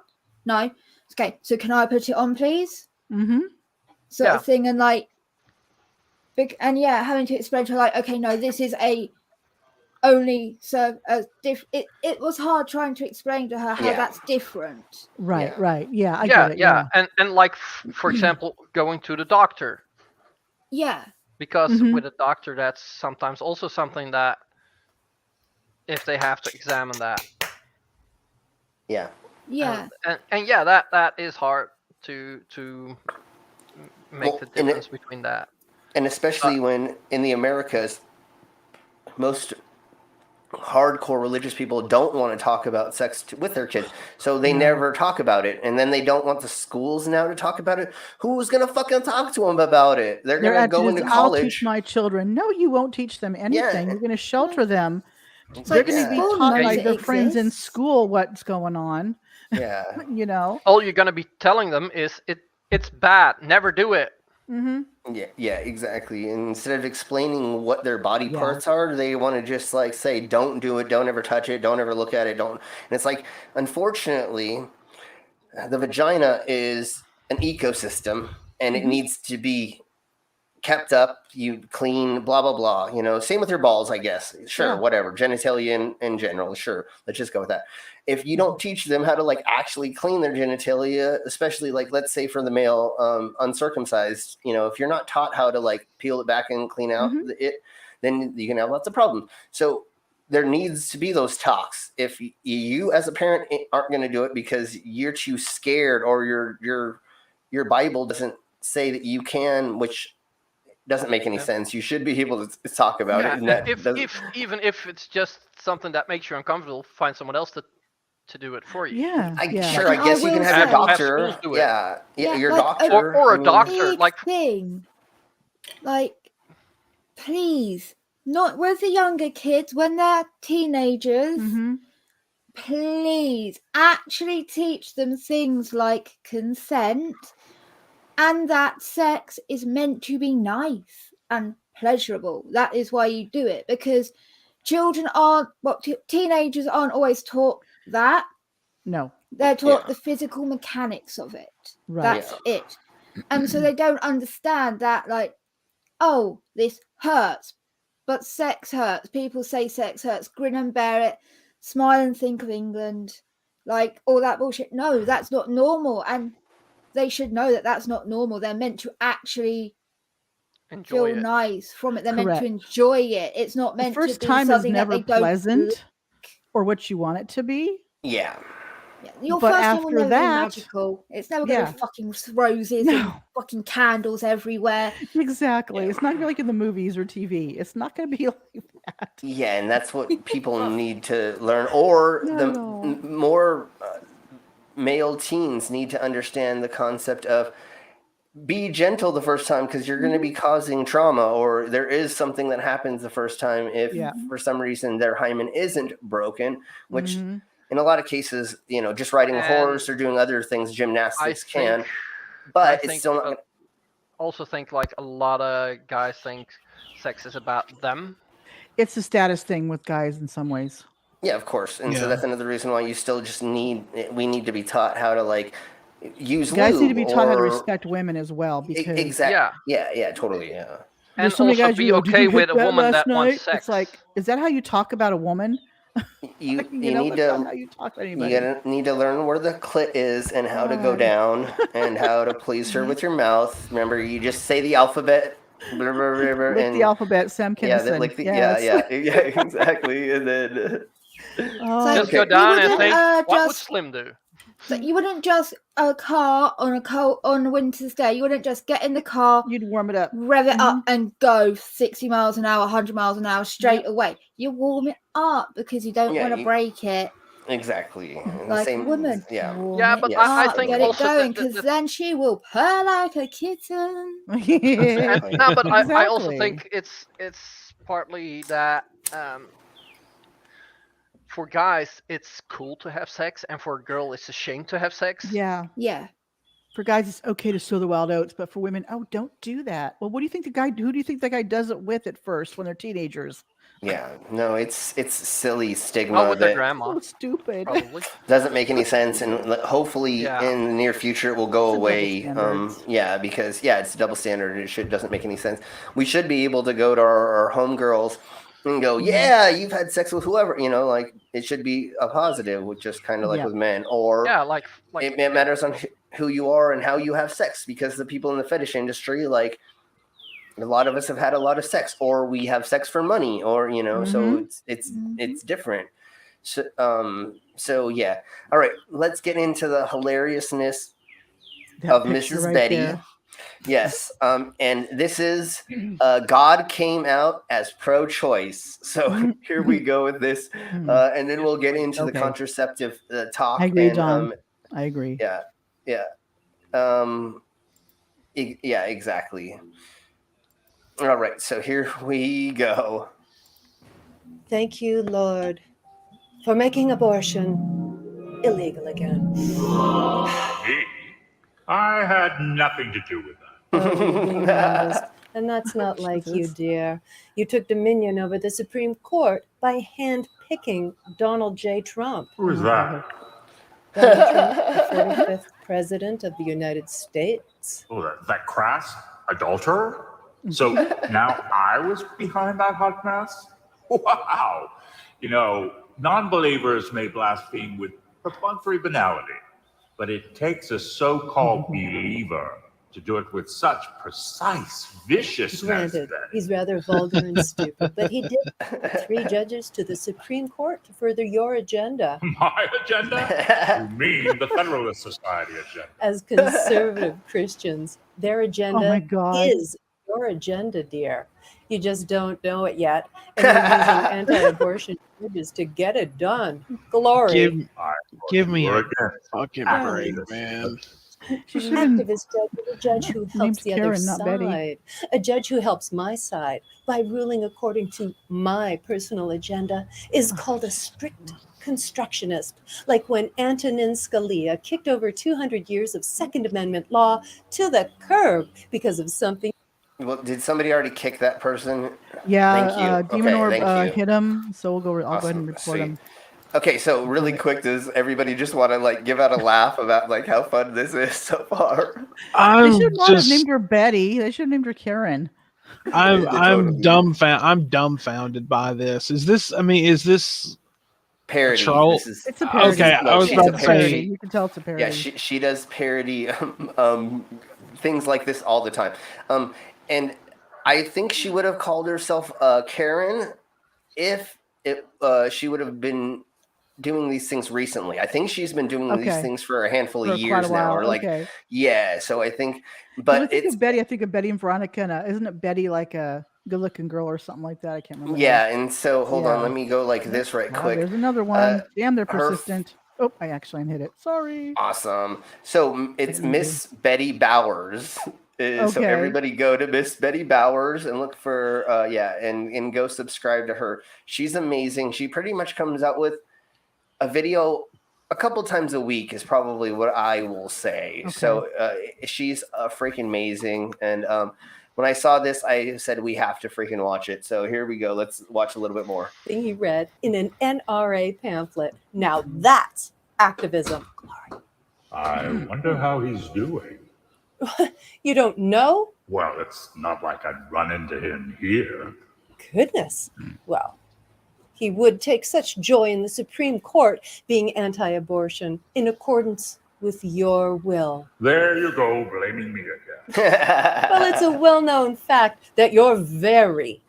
No. Okay, so can I put it on, please? Sort of thing. And like, having to explain to her, like, okay, no, this is only serve as it was hard trying to explain to her how that's different. Right. Yeah, I get it. Yeah. And like, for example, going to the doctor. Yeah. Because with a doctor, that's sometimes also something that if they have to examine that. Yeah. And that is hard to make the difference between that. And especially when in the Americas, most hardcore religious people don't want to talk about sex with their kids, so they never talk about it, and then they don't want the schools now to talk about it. Who's gonna fucking talk to them about it? They're gonna go into college. I'll teach my children. No, you won't teach them anything. You're gonna shelter them. They're going to be taught by their friends in school what's going on. Yeah. You know, all you're going to be telling them is it's bad, never do it. Mm-hmm. Yeah, exactly. And instead of explaining what their body parts are, they want to just like say, don't do it, don't ever touch it, don't ever look at it, don't. And it's like, unfortunately, the vagina is an ecosystem, and it needs to be kept up, you clean, blah, blah, blah. You know, same with your balls, I guess. Sure, whatever. Genitalia in general, sure. Let's just go with that. If you don't teach them how to like actually clean their genitalia, especially like, let's say for the male uncircumcised, you know, if you're not taught how to like peel it back and clean out it, then you can have lots of problems. So there needs to be those talks. If you as a parent aren't going to do it because you're too scared, or your Bible doesn't say that you can, which doesn't make any sense. You should be able to talk about it. Even if it's just something that makes you uncomfortable, find someone else to do it for you. Yeah. Sure, I guess you can have your doctor. Your doctor. Or a doctor. Like thing. Like, please, not with the younger kids, when they're teenagers, please actually teach them things like consent, and that sex is meant to be nice and pleasurable. That is why you do it, because children teenagers aren't always taught that. No. They're taught the physical mechanics of it. Right. That's it. And so they don't understand that, like, oh, this hurts, but sex hurts. People say sex hurts. Grin and bear it. Smile and think of England. Like, all that bullshit. No, that's not normal. And they should know that that's not normal. They're meant to actually feel nice from it. They're meant to enjoy it. It's not meant to be something that they don't. First time is never pleasant or what you want it to be. Yeah. Your first one will never be magical. It's never going to be fucking roses and fucking candles everywhere. Exactly. It's not like in the movies or TV. It's not going to be like that. Yeah, and that's what people need to learn. Or more male teens need to understand the concept of be gentle the first time, because you're going to be causing trauma, or there is something that happens the first time if for some reason their hymen isn't broken, which in a lot of cases, you know, just riding a horse or doing other things, gymnastics but it's still not. Also think like a lot of guys think sex is about them. It's a status thing with guys in some ways. Yeah, of course. And so that's another reason why you still just we need to be taught how to like use guys lube, need to be taught how to respect women as well, because exactly. Yeah, totally. Yeah. And so also be okay with a woman that wants sex. It's like, is that how you talk about a woman? You need to how you talk to anybody. You need to learn where the clit is and how to go down and how to please her with your mouth. Remember, you just say the alphabet. Lick the alphabet, Sam Kinison. Yeah, exactly. And then just go down and think, what would Slim do? But you wouldn't just a car on a winter's day. You wouldn't just get in the car. You'd warm it up, rev it up, and go 60 miles an hour, 100 miles an hour straight away. You warm it up because you don't want to break it. Exactly. Like a woman. Yeah, but I think get also it going, because then she will purr like a kitten. No, but I also think it's partly that. For guys, it's cool to have sex, and for a girl, it's a shame to have sex. Yeah. For guys, it's okay to sow the wild oats, but for women, don't do that. Well, who do you think the guy does it with at first when they're teenagers? Yeah, no, it's silly stigma. Not with their grandma. So stupid. Probably. Doesn't make any sense, and hopefully in the near future it will go away. Because it's a double standard. It doesn't make any sense. We should be able to go to our homegirls and go, you've had sex with whoever, you know, like it should be a positive, which just kind of like with men, or like it matters on who you are and how you have sex, because the people in the fetish industry, like a lot of us have had a lot of sex, or we have sex for money, or you know, so it's different. So yeah. All right, let's get into the hilariousness of Mrs. Betty. Yes. And this is God came out as pro-choice. So here we go with this, and then we'll get into the contraceptive talk. I agree, and Don. I agree. Yeah. Yeah, exactly. All right, so here we go. Thank you, Lord, for making abortion illegal again. Me? I had nothing to do with that. Oh, you're being modest. And that's not like you, dear. You took dominion over the Supreme Court by hand-picking Donald J. Trump. Who is that? Donald Trump, the 45th President of the United States. Oh, that crass adulterer? So now I was behind that hot mess? Wow. You know, non-believers may blaspheme with perfunctory banality, but it takes a so-called believer to do it with such precise viciousness. Granted, he's rather vulgar and stupid, but he did 3 judges to the Supreme Court to further your agenda. My agenda? You mean the Federalist Society agenda? As conservative Christians, their agenda is your agenda, dear. You just don't know it yet, and you're using anti-abortion judges to get it done. Glory. Give me a fucking break, man. An activist judge is a judge who helps the other side. A judge who helps my side by ruling according to my personal agenda is called a strict constructionist, like when Antonin Scalia kicked over 200 years of Second Amendment law to the curb because of something. Well, did somebody already kick that person? Yeah, Thank you. Demon Okay, Orb hit him, so we'll go. I'll go ahead and report him. Okay, so really quick, does everybody just want to like give out a laugh about like how fun this is so far? They should not have named her Betty. They should have named her Karen. I'm dumbfounded by this. Is this parody? Troll? It's a parody. Okay, I was about to say. You can tell it's a parody. Yeah, she does parody things like this all the time. And I think she would have called herself Karen if she would have been doing these things recently. I think she's been doing these things for a handful of years now, or like so I think. But I think of Betty. I think of Betty and Veronica. And, isn't it Betty like a good-looking girl or something like that? I can't remember. Yeah, and so hold on, let me go like this right quick. There's another one. Damn, they're persistent. Oh, I actually hit it. Sorry. Awesome. So it's Miss Betty Bowers. So everybody go to Miss Betty Bowers and look for and go subscribe to her. She's amazing. She pretty much comes out with a video a couple times a week is probably what I will say. So she's freaking amazing. And when I saw this, I said we have to freaking watch it. So here we go. Let's watch a little bit more. Thing he read in an NRA pamphlet. Now that's activism. I wonder how he's doing. You don't know? Well, it's not like I'd run into him here. Goodness. Well, he would take such joy in the Supreme Court being anti-abortion in accordance with your will. There you go, blaming me again. Well, it's a well-known fact that you're very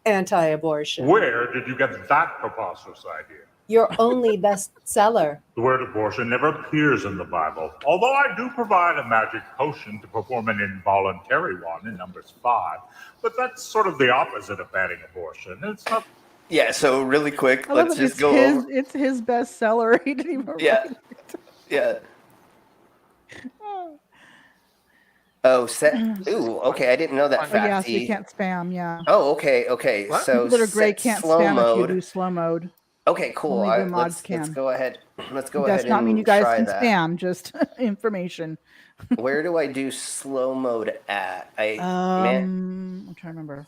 anti-abortion. Where did you get that preposterous idea? Your only bestseller. The word abortion never appears in the Bible, although I do provide a magic potion to perform an involuntary one in Numbers 5. But that's sort of the opposite of banning abortion. It's not. Yeah, so really quick, let's just go over. It's his bestseller. He didn't even write it. Yeah. Oh, ooh, okay. I didn't know that fact. Yeah, so you can't spam. Yeah. Oh, okay. What? So People that are gray can't slow spam mode. if you do slow mode. Okay, cool. Only the mods can. Let's go ahead. Does not mean you guys can spam. Just information. Where do I do slow mode at? I'm trying to remember.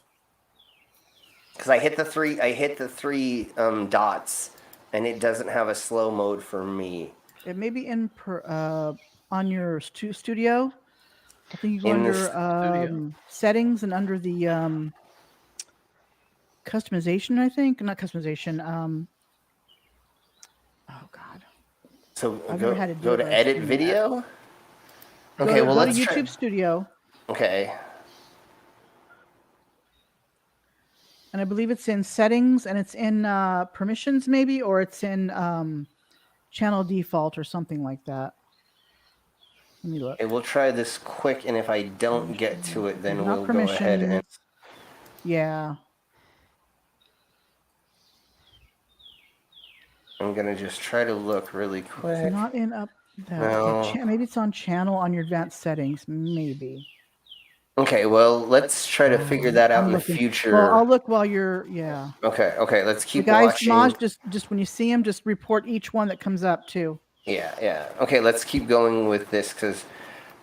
Because I hit the three dots, and it doesn't have a slow mode for me. It may be in on your studio. I think you go under settings and under the customization. I think not customization. Oh God. So go to edit video. Okay, well let's go to YouTube Studio. Okay. And I believe it's in settings and it's in permissions maybe, or it's in channel default or something like that. Let me look. Okay, we'll try this quick, and if I don't get to it, then we'll go ahead and. Yeah. I'm gonna just try to look really quick. It's not in up that. No. Maybe it's on channel on your advanced settings. Maybe. Okay, well, let's try to figure that out in the future. Well, I'll look while you're. Yeah. Okay, let's keep guys, watching. Maj, just when you see him, just report each one that comes up too. Yeah. Okay, let's keep going with this because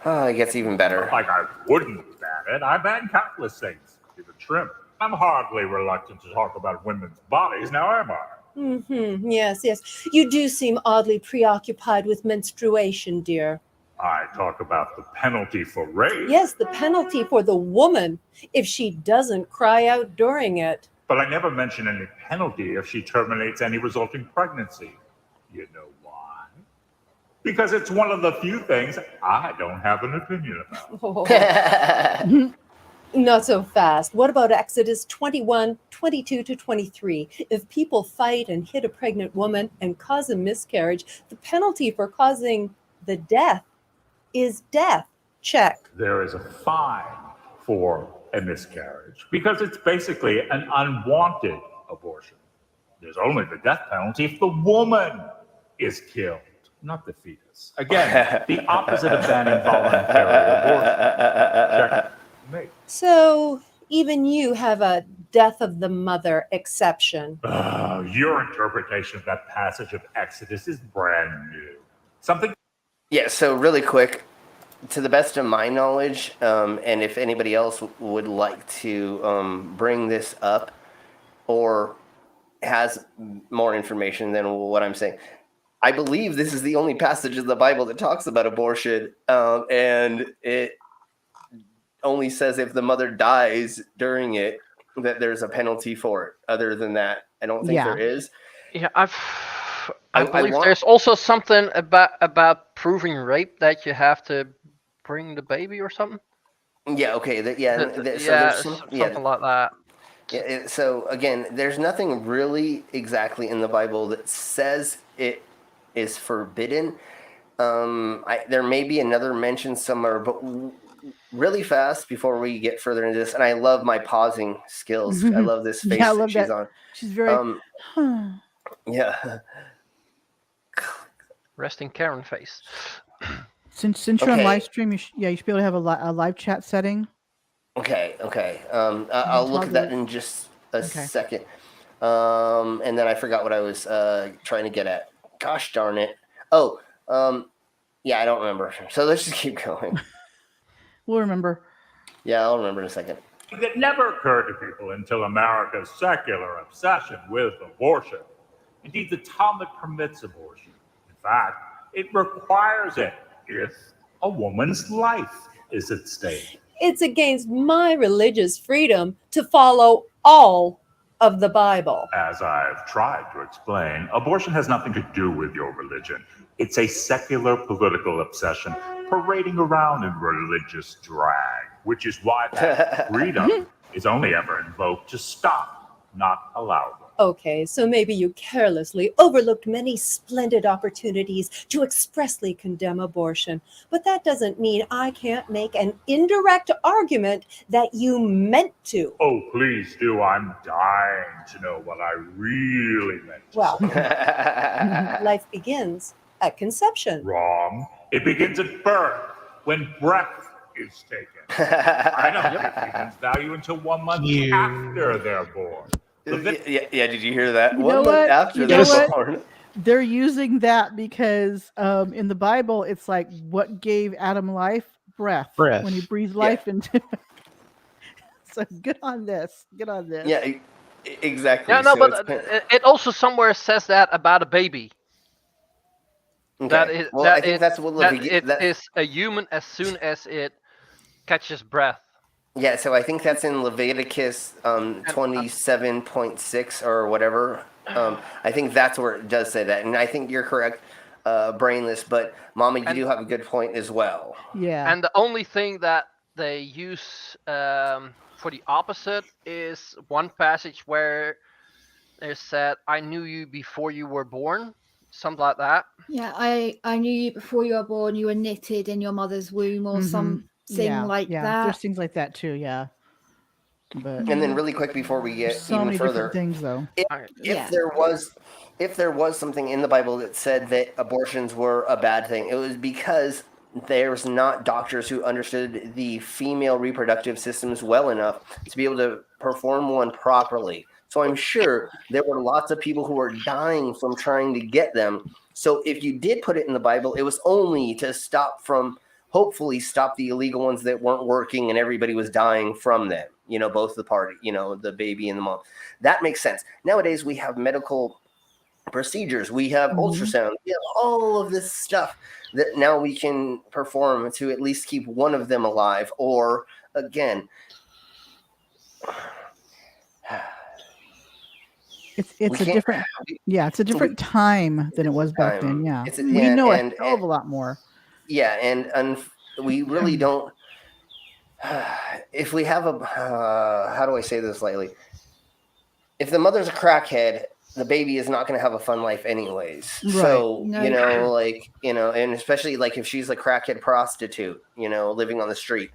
it gets even better. Like I wouldn't ban it. I ban countless things. Give it trim. I'm hardly reluctant to talk about women's bodies, now am I? Mm-hmm. Yes. You do seem oddly preoccupied with menstruation, dear. I talk about the penalty for rape. Yes, the penalty for the woman if she doesn't cry out during it. But I never mention any penalty if she terminates any resulting pregnancy. You know why? Because it's one of the few things I don't have an opinion about. Oh. Not so fast. What about Exodus 21, 22 to 23? If people fight and hit a pregnant woman and cause a miscarriage, the penalty for causing the death is death. Check. There is a fine for a miscarriage because it's basically an unwanted abortion. There's only the death penalty if the woman is killed, not the fetus. Again, the opposite of banning voluntary abortion. Check. So even you have a death of the mother exception. Your interpretation of that passage of Exodus is brand new. Something. Yeah, so really quick, to the best of my knowledge, and if anybody else would like to bring this up or has more information than what I'm saying, I believe this is the only passage in the Bible that talks about abortion, and it only says if the mother dies during it that there's a penalty for it. Other than that, I don't think there is. Yeah, I believe there's also something about proving rape that you have to bring the baby or something. Yeah. Okay. So there's something like that. Yeah. So again, there's nothing really exactly in the Bible that says it is forbidden. There may be another mention somewhere, but really fast before we get further into this, and I love my pausing skills. I love this face that she's on. She's very. Yeah. Resting Karen face. Since you're on live stream, you should be able to have a live chat setting. Okay. I'll look at that in just a second. And then I forgot what I was trying to get at. Gosh darn it. Yeah, I don't remember. So let's just keep going. We'll remember. Yeah, I'll remember in a second. It never occurred to people until America's secular obsession with abortion. Indeed, the Talmud permits abortion. In fact, it requires it if a woman's life is at stake. It's against my religious freedom to follow all of the Bible. As I've tried to explain, abortion has nothing to do with your religion. It's a secular political obsession parading around in religious drag, which is why that freedom is only ever invoked to stop, not allow them. Okay, so maybe you carelessly overlooked many splendid opportunities to expressly condemn abortion, but that doesn't mean I can't make an indirect argument that you meant to. Oh, please do. I'm dying to know what I really meant to Well, say. life begins at conception. Wrong. It begins at birth, when breath is taken. I don't give humans value until 1 month after they're born. Yeah, did you hear that? You know 1 month after they're born. They're using that because in the Bible, it's like what gave Adam life? Breath. When he breathed life into. So good on this. Yeah, exactly. Yeah, no, so but it also somewhere says that about a baby. Okay. I think that's what it is a human as soon as it catches breath. Yeah, so I think that's in Leviticus 27.6 or whatever. I think that's where it does say that, and I think you're correct, Brainless. But Mama, you do have a good point as well. Yeah. And the only thing that they use for the opposite is one passage where it said, "I knew you before you were born." something like that. Yeah, I knew you before you were born. You were knitted in your mother's womb, or something like that. There's things like that too. Yeah. But and then really quick before we get so even many further, different things though. if there was something in the Bible that said that abortions were a bad thing, it was because there's not doctors who understood the female reproductive systems well enough to be able to perform one properly. So I'm sure there were lots of people who were dying from trying to get them. So if you did put it in the Bible, it was only to hopefully stop the illegal ones that weren't working and everybody was dying from them. Both the party, the baby and the mom. That makes sense. Nowadays we have medical procedures, we have ultrasound, we have all of this stuff that now we can perform to at least keep one of them alive. Or again, it's a different it's a different time than it was back then. Yeah, we know a hell of a lot more. Yeah, and we really don't. If we have how do I say this lightly? If the mother's a crackhead, the baby is not going to have a fun life anyways. Right. So, and especially like if she's a crackhead prostitute, living on the street,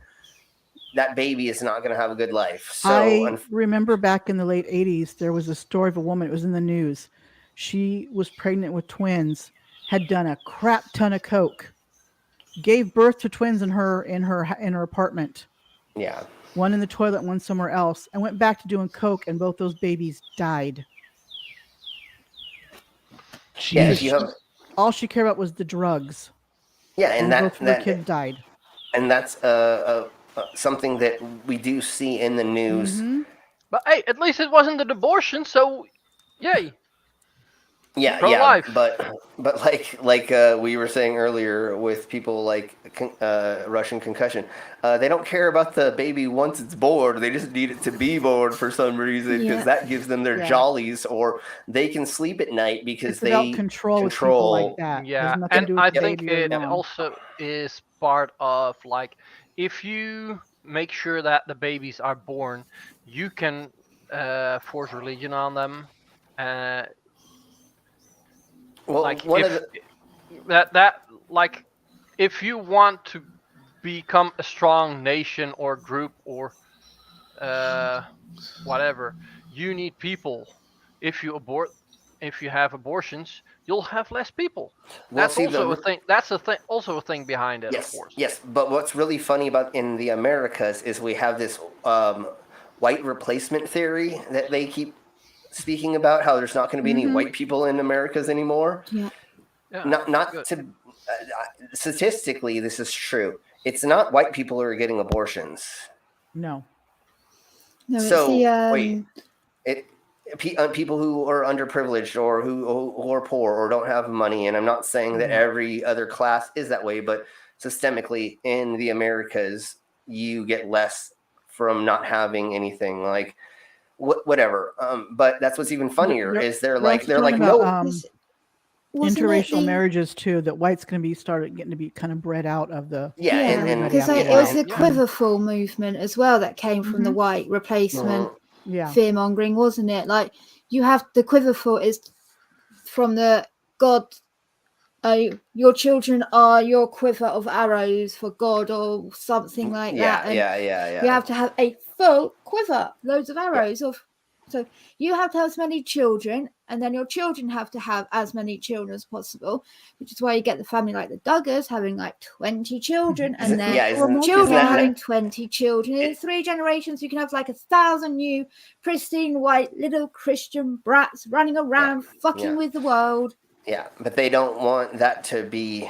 that baby is not going to have a good life. So I remember back in the late 80s, there was a story of a woman. It was in the news. She was pregnant with twins, had done a crap ton of coke, gave birth to twins in her apartment. Yeah. One in the toilet, one somewhere else, and went back to doing coke, and both those babies died. Yeah, all she cared about was the drugs. Yeah, and both her kids died. And that's something that we do see in the news. But hey, at least it wasn't an abortion, so yay. Yeah, pro-life. But like we were saying earlier with people like Russian concussion, they don't care about the baby once it's born. They just need it to be born for some reason because that gives them their jollies, or they can sleep at night because they control people like that. Yeah, and I think it also is part of like if you make sure that the babies are born, you can force religion on them. Well, like if you want to become a strong nation or group or whatever, you need people. If you have abortions, you'll have less people. That's also a thing. That's also a thing behind it, yes, of course. Yes, but what's really funny about in the Americas is we have this white replacement theory that they keep speaking about, how there's not going to be any white people in Americas anymore. Yeah. Not to statistically, this is true. It's not white people who are getting abortions. No. So people who are underprivileged or who are poor or don't have money, and I'm not saying that every other class is that way, but systemically in the Americas, you get less from not having anything. Like whatever. But that's what's even funnier is they're like interracial marriages too. That white's going to be getting to be kind of bred out of the because it was the quiverful movement as well that came from the white replacement fear mongering, wasn't it? Like you have the quiverful is from the God. Your children are your quiver of arrows for God or something like that. And you have to have a full quiver, loads of arrows so you have to have as many children, and then your children have to have as many children as possible, which is why you get the family like the Duggars having like 20 children, and then children having 20 children. In 3 generations, you can have like 1,000 new pristine white little Christian brats running around fucking with the world. Yeah, but they don't want that to be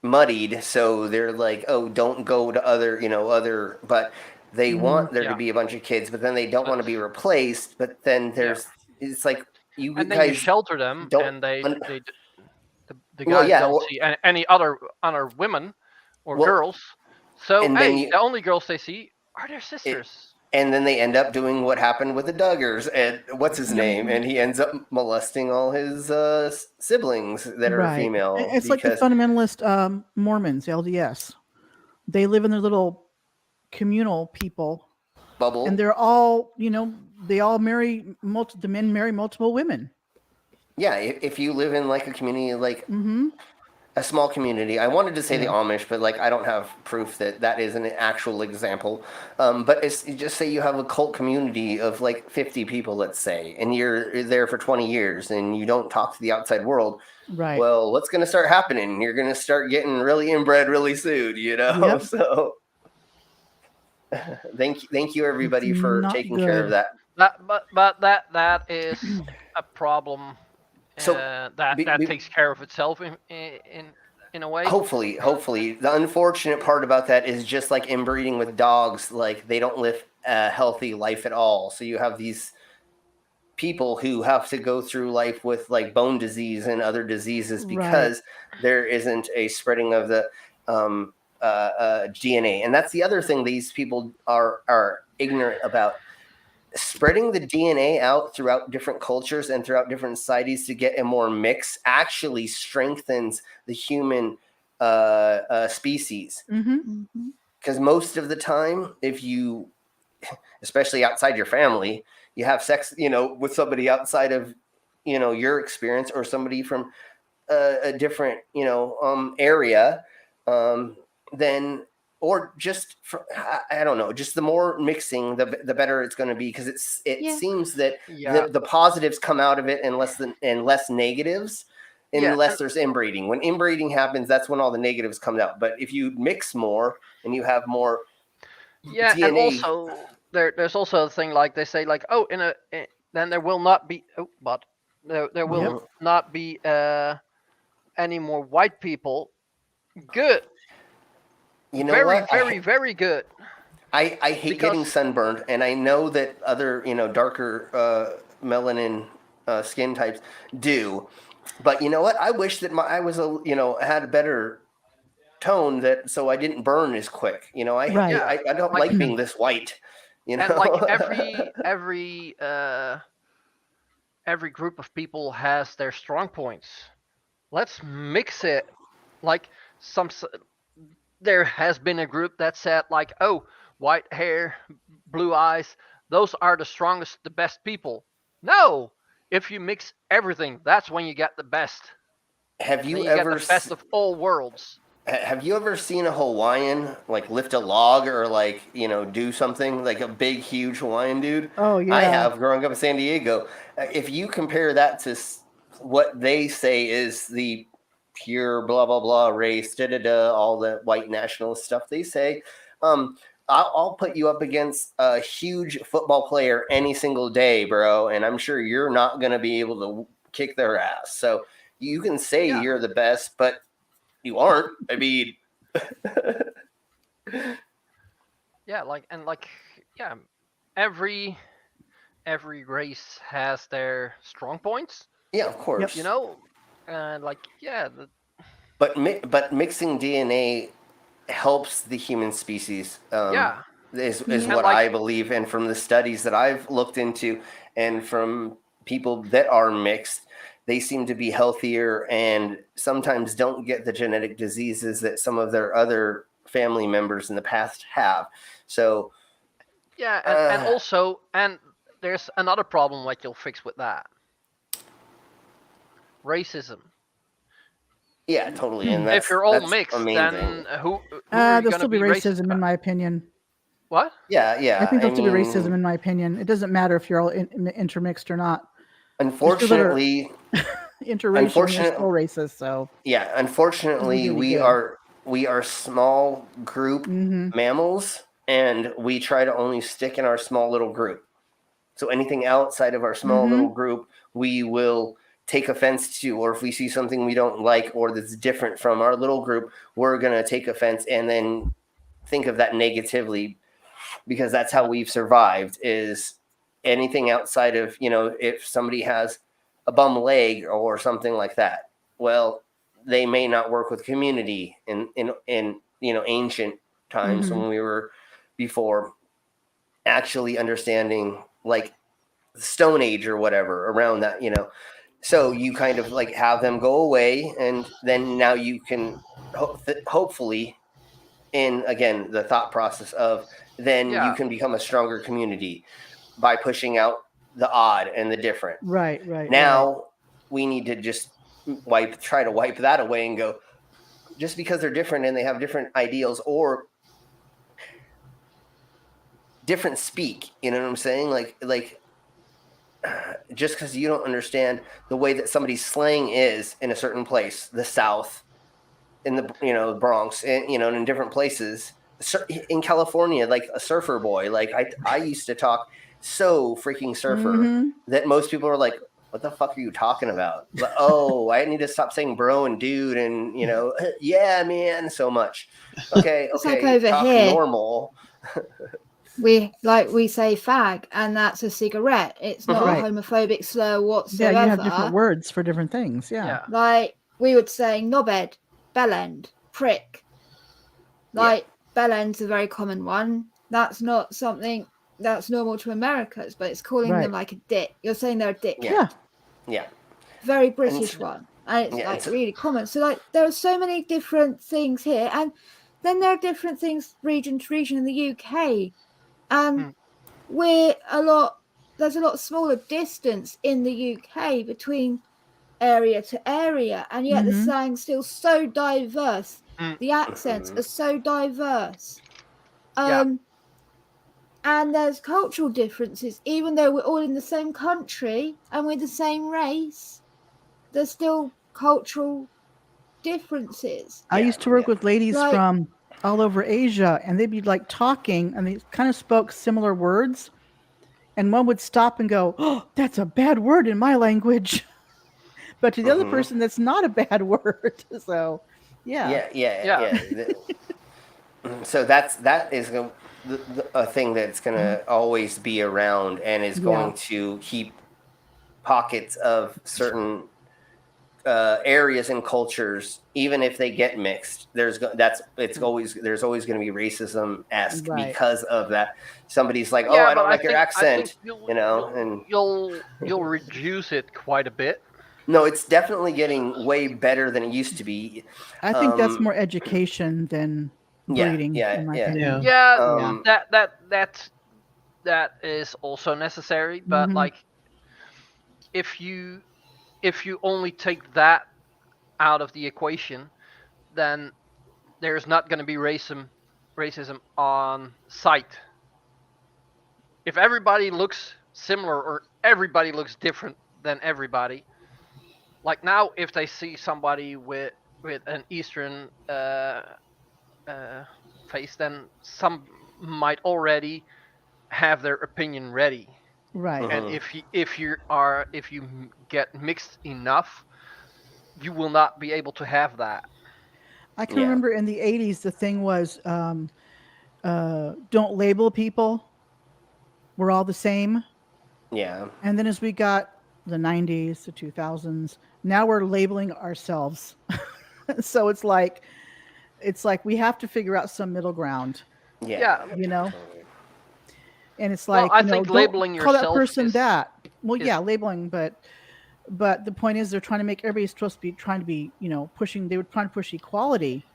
muddied, so they're like, oh, don't go to other, but they want there to be a bunch of kids, but then they don't want to be replaced, but then it's like you and guys then you shelter them, and the guys don't see any other women or girls, so the only girls they see are their sisters. And then they end up doing what happened with the Duggars, and what's his name? And he ends up molesting all his siblings that are female. It's like the fundamentalist Mormons, LDS. They live in their little communal people bubble, and they're all, they all marry the men marry multiple women. Yeah, if you live in like a community, like Mm-hmm. a small community. I wanted to say the Yeah. Amish, but like I don't have proof that that is an actual example. But it's just say you have a cult community of like 50 people, let's say, and you're there for 20 years and you don't talk to the outside world. Right. Well, what's going to start happening? You're going to start getting really inbred really soon, you know? Yep. So thank you everybody It's for not taking care of good. that. But that is a problem So that takes care of itself in a way. hopefully, the unfortunate part about that is just like inbreeding with dogs, like they don't live a healthy life at all. So you have these people who have to go through life with like bone disease and other diseases because there isn't a spreading of the DNA. And that's the other thing these people are ignorant about. Spreading the DNA out throughout different cultures and throughout different societies to get a more mix actually strengthens the human species. Because most of the time, if you, especially outside your family, you have sex, with somebody outside of, your experience or somebody from a different, area, then or just I don't know, just the more mixing, the better it's going to be because it seems that the positives come out of it and less negatives unless there's inbreeding. When inbreeding happens, that's when all the negatives come out. But if you mix more and you have more DNA, and also there's also a thing like they say like then there will not be there will not be any more white people. Good. You know very, what? Very good. I hate getting sunburned, and I know that other, darker melanin skin types do. But you know what? I wish that I was had a better tone so I didn't burn as quick. I don't like being this white. And like every group of people has their strong points. Let's mix it. Like there has been a group that said like, oh, white hair, blue eyes, those are the strongest, the best people. No, if you mix everything, that's when you get the best. Have you ever get the best of all worlds? Have you ever seen a Hawaiian like lift a log or like do something like a big huge Hawaiian dude? Oh yeah, I have growing up in San Diego. If you compare that to what they say is the pure blah blah blah race, all the white nationalist stuff they say, I'll put you up against a huge football player any single day, bro, and I'm sure you're not gonna be able to kick their ass. So you can say you're the best, but you aren't. I mean, every race has their strong points. Yeah, of course. And But mixing DNA helps the human species. Is what I believe, and from the studies that I've looked into, and from people that are mixed, they seem to be healthier and sometimes don't get the genetic diseases that some of their other family members in the past have. So and also there's another problem like you'll fix with that. Racism. Yeah, totally. And if you're all mixed, then who there'll still be racism in my opinion. What? Yeah. I think there'll still be racism in my opinion. It doesn't matter if you're all intermixed or not. Unfortunately, interracial, still racist. So yeah, unfortunately, we are small group mammals, and we try to only stick in our small little group. So anything outside of our small little group, we will take offense to, or if we see something we don't like or that's different from our little group, we're gonna take offense and then think of that negatively, because that's how we've survived. Is anything outside of, if somebody has a bum leg or something like that, well, they may not work with community in ancient times when we were before actually understanding like the Stone Age or whatever around that, so you kind of like have them go away, and then now you can hopefully, in again the thought process of then you can become a stronger community by pushing out the odd and the different. Right. Now we need to just try to wipe that away and go, just because they're different and they have different ideals or different speak, you know what I'm saying? Like just because you don't understand the way that somebody's slang is in a certain place, the South, in the the Bronx, and and in different places, in California, like a surfer boy, like I used to talk so freaking surfer that most people are like, what the fuck are you talking about? But, oh, I need to stop saying bro and dude and yeah, man, so much. Okay, It's okay, like over talk here. normal. We say fag, and that's a cigarette. It's not a homophobic slur whatsoever. Yeah, you have different words for different things. Yeah. Like we would say knobhead, bellend, prick. Like bellend's a very common one. That's not something that's normal to Americans, but it's calling them like a dick. You're saying they're a dick. Yeah. Very British one. And it's really common. So like there are so many different things here, and then there are different things region to region in the UK. And there's a lot smaller distance in the UK between area to area, and yet the slang's still so diverse. The accents are so diverse. And there's cultural differences, even though we're all in the same country and we're the same race, there's still cultural differences. I used to work with ladies from all over Asia, and they'd be like talking, and they kind of spoke similar words, and one would stop and go, "Oh, that's a bad word in my language," but to the other person, that's not a bad word. So, yeah. So that is a thing that's going to always be around, and is going to keep pockets of certain areas and cultures, even if they get mixed. There's always going to be racism-esque because of that. Somebody's like, "Oh, I don't like your accent," and you'll reduce it quite a bit. No, it's definitely getting way better than it used to be. I think that's more education than breeding. That is also necessary, but like if you only take that out of the equation, then there's not going to be racism on site. If everybody looks similar or everybody looks different than everybody, like now, if they see somebody with an Eastern face, then some might already have their opinion ready. Right. And if you get mixed enough, you will not be able to have that. I can remember in the 80s, the thing was, don't label people. We're all the same. Yeah. And then as we got the 90s, the 2000s, now we're labeling ourselves. So it's like we have to figure out some middle ground. Yeah. And it's like, I think labeling call yourself that person that. Well, labeling, but the point is they're trying to make everybody supposed to be trying to be, pushing. They were trying to push equality.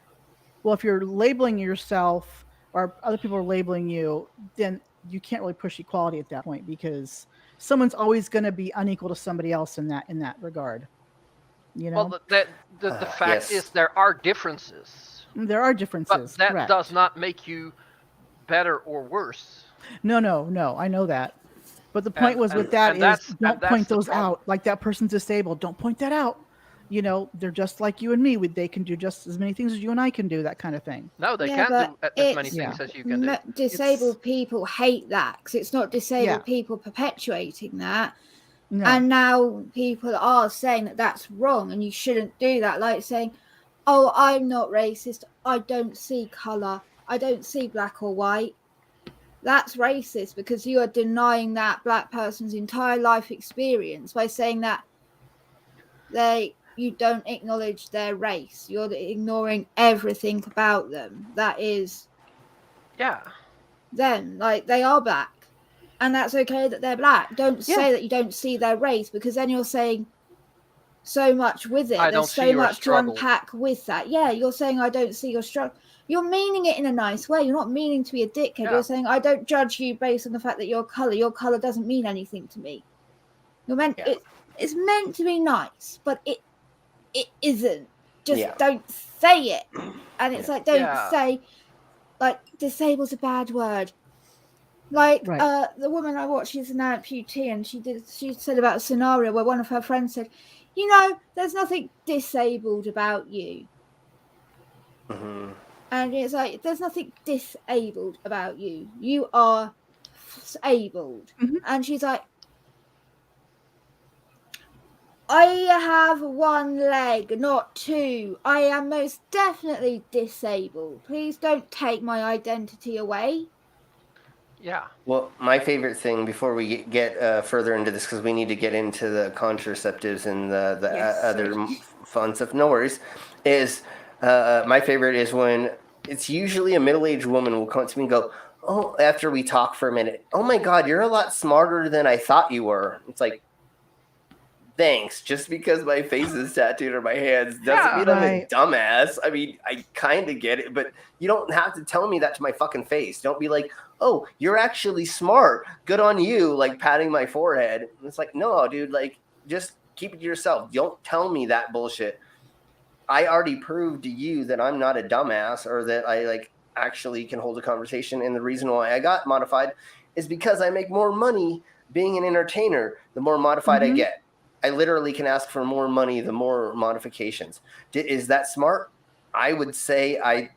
Well, if you're labeling yourself or other people are labeling you, then you can't really push equality at that point, because someone's always going to be unequal to somebody else in that regard. Well, the fact is there are differences. There are differences, but that correct. does not make you better or worse. No, I know that. But the point don't point those out. Like that person's disabled. Don't point that out. They're just like you and me. They can do just as many things as you and I can do, that kind of thing. No, they can't do as many things as you can do. Disabled people hate that, because it's not disabled people perpetuating that. No. And now people are saying that that's wrong and you shouldn't do that. Like saying, "Oh, I'm not racist. I don't see color. I don't see black or white." That's racist, because you are denying that black person's entire life experience by saying that you don't acknowledge their race. You're ignoring everything about them. That is them. Like, they are black, and that's okay that they're black. Don't say that you don't see their race, because then you're saying so much with it. There's so much to unpack with that. Yeah, you're saying I don't see your struggle. You're meaning it in a nice way. You're not meaning to be a dickhead. You're saying I don't judge you based on the fact that your color doesn't mean anything to me. It's meant to be nice, but it isn't. Just don't say it. And it's like, don't say, like, disable's a bad word. Like, the woman I watched, she's an amputee, and she said about a scenario where one of her friends said, there's nothing disabled about you. Mm-hmm. And it's like, there's nothing disabled about you. You are disabled. Mm-hmm. And she's like, I have one leg, not two. I am most definitely disabled. Please don't take my identity away. Yeah. Well, my favorite thing before we get further into this, because we need to get into the contraceptives and the other fun stuff, no worries, is my favorite is when it's usually a middle-aged woman will come to me and go, oh, after we talk for a minute, oh my God, you're a lot smarter than I thought you were. It's like, thanks. Just because my face is tattooed on my hands doesn't mean I'm a dumbass. I mean, I kind of get it, but you don't have to tell me that to my fucking face. Don't be like, oh, you're actually smart. Good on you. Like patting my forehead. And it's like, no, dude, like just keep it to yourself. Don't tell me that bullshit. I already proved to you that I'm not a dumbass or that I like actually can hold a conversation. And the reason why I got modified is because I make more money being an entertainer the more modified I get. I literally can ask for more money the more modifications. Is that smart? I would say I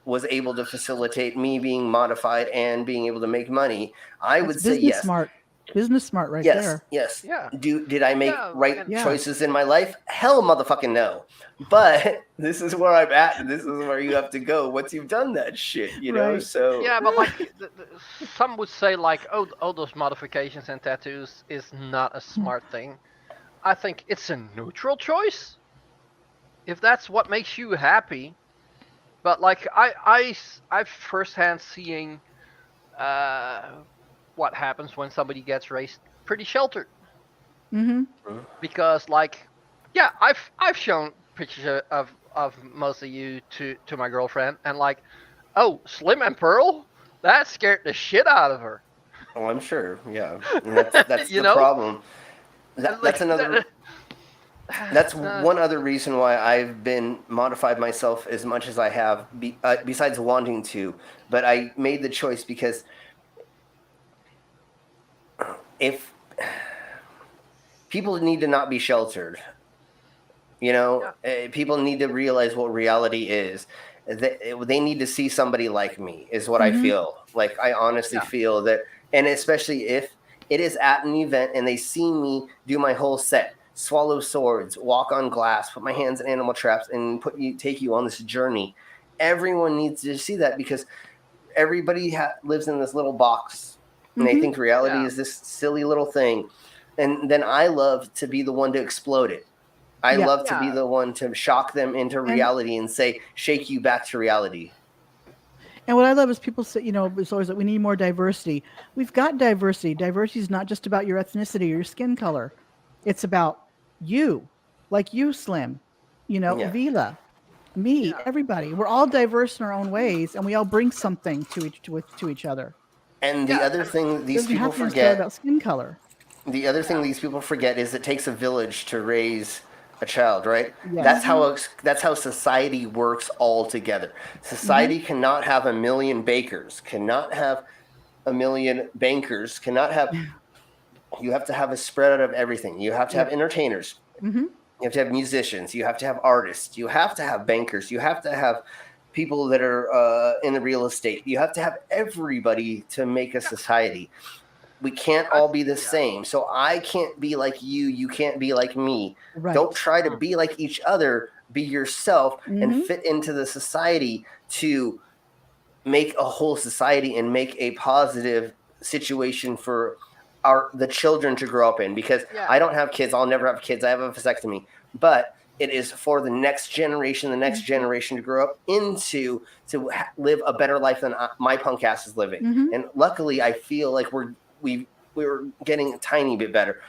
was able to facilitate me being modified and being able to make money. I would say yes. Business smart right there. Yes. Yeah. Did I make choices in my life? Hell motherfucking no. But this is where I'm at, and this is where you have to go once you've done that shit, you know? So yeah, but like some would say like, oh, those modifications and tattoos is not a smart thing. I think it's a neutral choice. If that's what makes you happy. But like I've firsthand seeing what happens when somebody gets raised pretty sheltered. Mm-hmm. Because like, yeah, I've shown pictures of most of you to my girlfriend, and like, oh, Slim and Pearl, that scared the shit out of her. Oh, I'm sure. Yeah, and that's the problem. That's another. That's one other reason why I've been modified myself as much as I have, besides wanting to. But I made the choice because if people need to not be sheltered, people need to realize what reality is. They need to see somebody like me, is what I feel. Like, I honestly feel that, and especially if it is at an event and they see me do my whole set. Swallow swords, walk on glass, put my hands in animal traps, and take you on this journey. Everyone needs to see that because everybody lives in this little box, and they think reality is this silly little thing. And then I love to be the one to explode it. I love to be the one to shock them into reality and say, shake you back to reality. And what I love is people say, it's always that we need more diversity. We've got diversity. Diversity is not just about your ethnicity or your skin color. It's about you, like you, Slim, Vila, me, everybody. We're all diverse in our own ways, and we all bring something to each other. And the other thing these people forget about skin color. The other thing these people forget is it takes a village to raise a child, right? Yes. That's how society works all together. Society cannot have a million bakers, cannot have a million bankers, cannot have. You have to have a spread out of everything. You have to have entertainers. You have to have musicians. You have to have artists. You have to have bankers. You have to have people that are in the real estate. You have to have everybody to make a society. We can't all be the same. So I can't be like you. You can't be like me. Right. Don't try to be like each other. Be yourself and fit into the society to make a whole society and make a positive situation for the children to grow up in, because I don't have kids. I'll never have kids. I have a vasectomy, but it is for the next generation to grow up into to live a better life than my punk ass is living. And luckily I feel like we were getting a tiny bit better.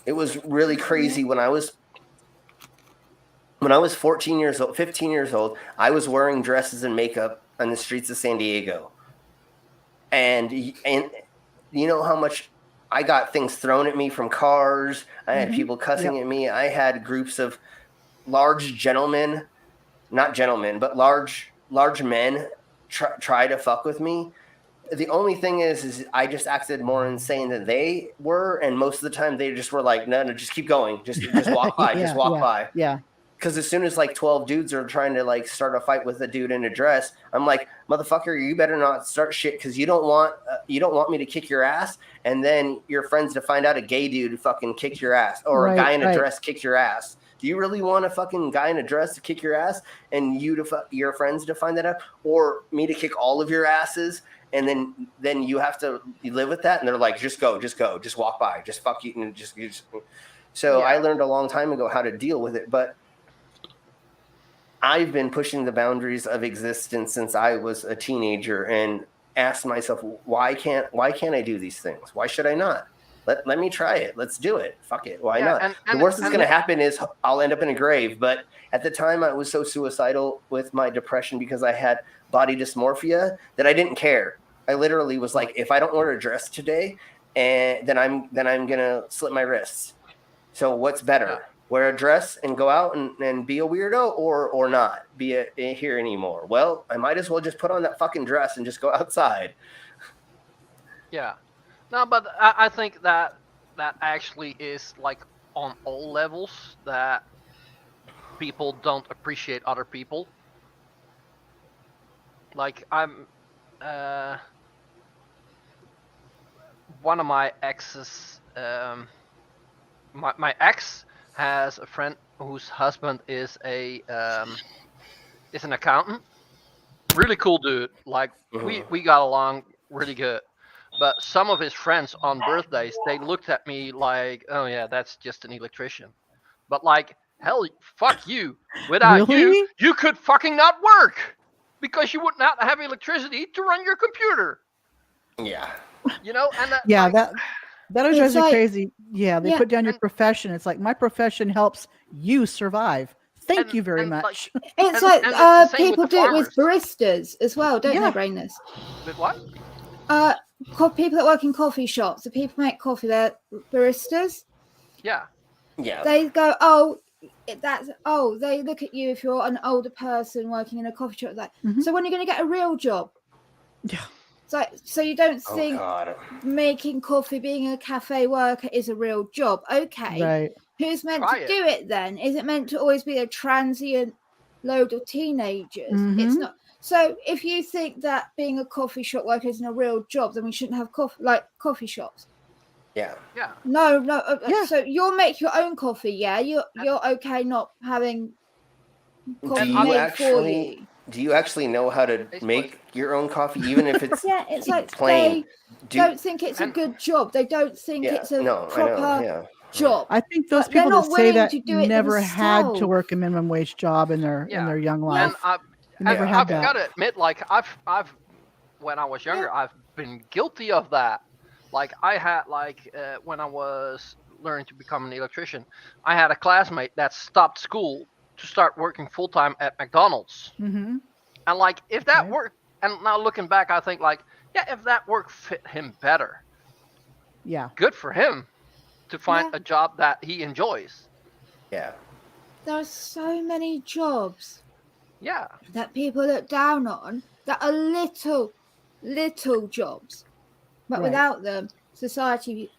It was really crazy when I was 15 years old, I was wearing dresses and makeup on the streets of San Diego. And you know how much I got things thrown at me from cars. I had people cussing at me. I had groups of large gentlemen, not gentlemen, but large men try to fuck with me. The only thing is I just acted more insane than they were, and most of the time they just were like, no, just keep going, just walk by, just walk by. Yeah. Because as soon as like 12 dudes are trying to like start a fight with a dude in a dress, I'm like, motherfucker, you better not start shit because you don't want me to kick your ass, and then your friends to find out a gay dude fucking kicked your ass, or a guy in a dress kicked your ass. Do you really want a fucking guy in a dress to kick your ass, and your friends to find that out, or me to kick all of your asses, and then you have to live with that? And they're like, just go, just walk by, just fuck you, and just. So I learned a long time ago how to deal with it, but I've been pushing the boundaries of existence since I was a teenager and asked myself, why can't I do these things? Why should I not? Let me try it. Let's do it. Fuck it. Why not? The worst that's going to happen is I'll end up in a grave. But at the time I was so suicidal with my depression because I had body dysmorphia that I didn't care. I literally was like, if I don't wear a dress today, and then I'm going to slit my wrists. So what's better? Wear a dress and go out and be a weirdo, or not be here anymore? Well, I might as well just put on that fucking dress and just go outside. Yeah. No, but I think that actually is like on all levels that people don't appreciate other people. Like I'm one of my exes, my ex has a friend whose husband is an accountant. Really cool dude. Like we got along really good. But some of his friends on birthdays, they looked at me like, oh yeah, that's just an electrician. But like, hell, fuck you. Without you could fucking not work because you would not have electricity to run your computer. Yeah. You know, and that drives me crazy. Yeah, they put down your profession. It's like, my profession helps you survive. Thank you very much. It's like people do it with baristas as well, don't they, Brainless? With what? People that work in coffee shops, the people make coffee, they're baristas. Yeah. They go, they look at you if you're an older person working in a coffee shop. Like, so when are you going to get a real job? Yeah. So you don't think making coffee, being a cafe worker is a real job? Okay. Right. Who's meant to do it then? Is it meant to always be a transient load of teenagers? It's not. So if you think that being a coffee shop worker isn't a real job, then we shouldn't have coffee shops. Yeah. Yeah. No. So you'll make your own coffee. Yeah. You're okay not having coffee made for you. Do you actually know how to make your own coffee, even if it's it's like plain? They don't think it's a good job. They don't think it's a proper job. I think those people that say that never had to work a minimum wage job in their young life. And I've got to admit, like I've when I was younger, I've been guilty of that. Like I had when I was learning to become an electrician, I had a classmate that stopped school to start working full time at McDonald's. And like if that worked, and now looking back, I think like, if that work fit him better, good for him to find a job that he enjoys. Yeah. There are so many jobs. Yeah. That people look down on that are little jobs, but without them, society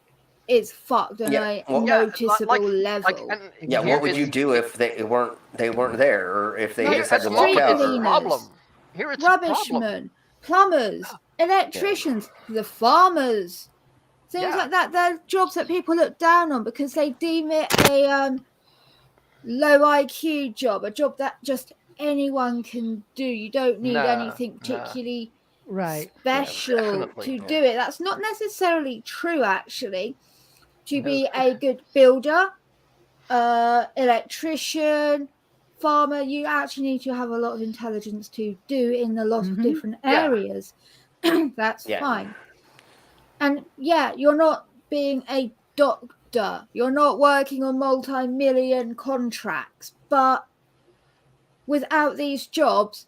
is fucked on a noticeable level. What would you do if they weren't there, or if they just had to walk out? Here it's rubbishmen, plumbers, electricians, the farmers, things like that. They're jobs that people look down on because they deem it a low IQ job, a job that just anyone can do. You don't need anything particularly special to do it. That's not necessarily true, actually. To be a good builder, electrician, farmer, you actually need to have a lot of intelligence to do in a lot of different areas. That's fine. And you're not being a doctor. You're not working on multi-million contracts. But without these jobs,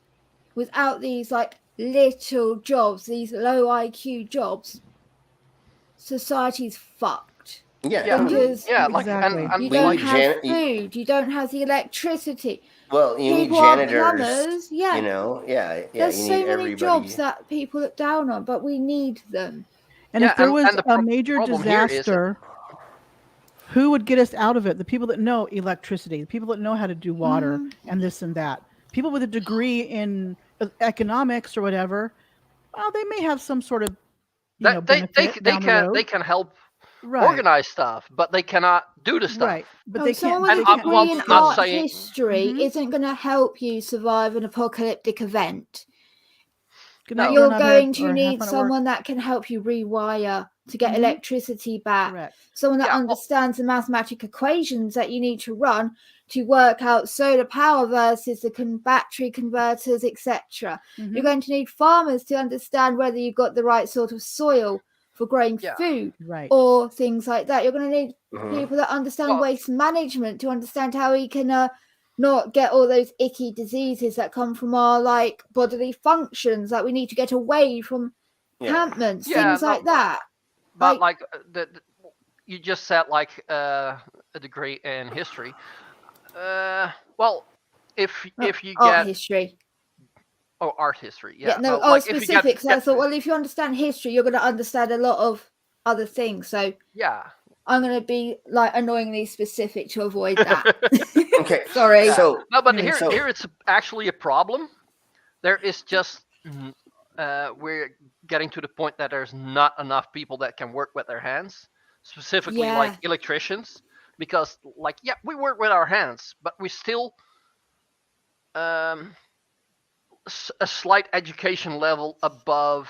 without these like little jobs, these low IQ jobs, society's fucked. Yeah. Because exactly. you don't have food, you don't have the electricity. Well, you people need janitors. Aren't plumbers. Yeah. You know, There's you so need many everybody. jobs that people look down on, but we need them. And if there was a major disaster, who would get us out of it? The people that know electricity, the people that know how to do water and this and that. People with a degree in economics or whatever, well, they may have some sort of benefit down the road. They can help organize stuff, but they cannot do the stuff. Right, but they can't. Someone with a degree in art history isn't going to help you survive an apocalyptic event. You're going to need someone that can help you rewire to get electricity back. Correct. Someone that understands the mathematical equations that you need to run to work out solar power versus the battery converters, etc. You're going to need farmers to understand whether you've got the right sort of soil for growing food or things like that. You're going to need people that understand waste management to understand how we can not get all those icky diseases that come from our bodily functions, that we need to get away from encampments, things like that. But you just said a degree in history. Well, if you get art history. Oh, art history. Specifics. I thought, well, if you understand history, you're going to understand a lot of other things. So I'm going to be annoyingly specific to avoid that. Okay. Sorry. So here it's actually a problem. There is just we're getting to the point that there's not enough people that can work with their hands, specifically electricians, because we work with our hands, but we still a slight education level above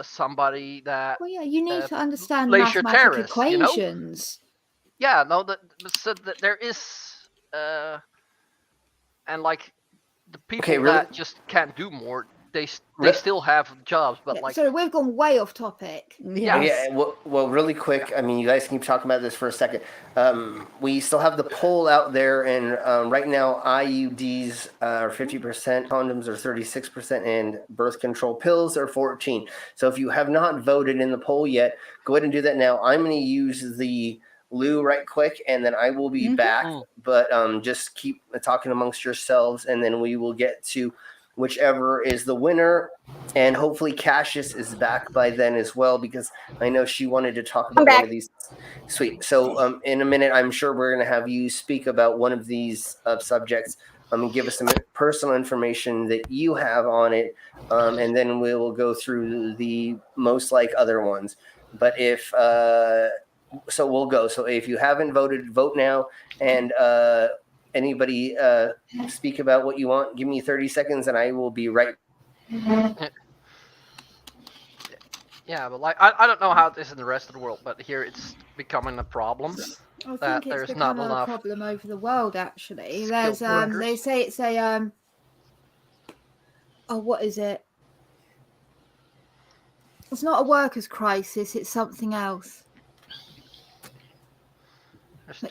somebody that you need to understand mathematical equations. That there is and the people that just can't do more, they still have jobs, but sorry, we've gone way off topic. Well, really quick, I mean, you guys can keep talking about this for a second. We still have the poll out there, and right now IUDs are 50%, condoms are 36%, and birth control pills are 14%. So if you have not voted in the poll yet, go ahead and do that now. I'm going to use the Lou right quick, and then I will be back, but just keep talking amongst yourselves, and then we will get to whichever is the winner, and hopefully Cassius is back by then as well, because I know she wanted to talk about one of these. Sweet. So in a minute, I'm sure we're going to have you speak about one of these subjects and give us some personal information that you have on it, and then we will go through the most other ones. But if so we'll go. So if you haven't voted, vote now, and anybody speak about what you want. Give me 30 seconds and I will be right. Yeah, but I don't know how it is in the rest of the world, but here it's becoming a problem. I think it's become a problem over the world, actually. There's they say it's a what is it? It's not a workers' crisis, it's something else.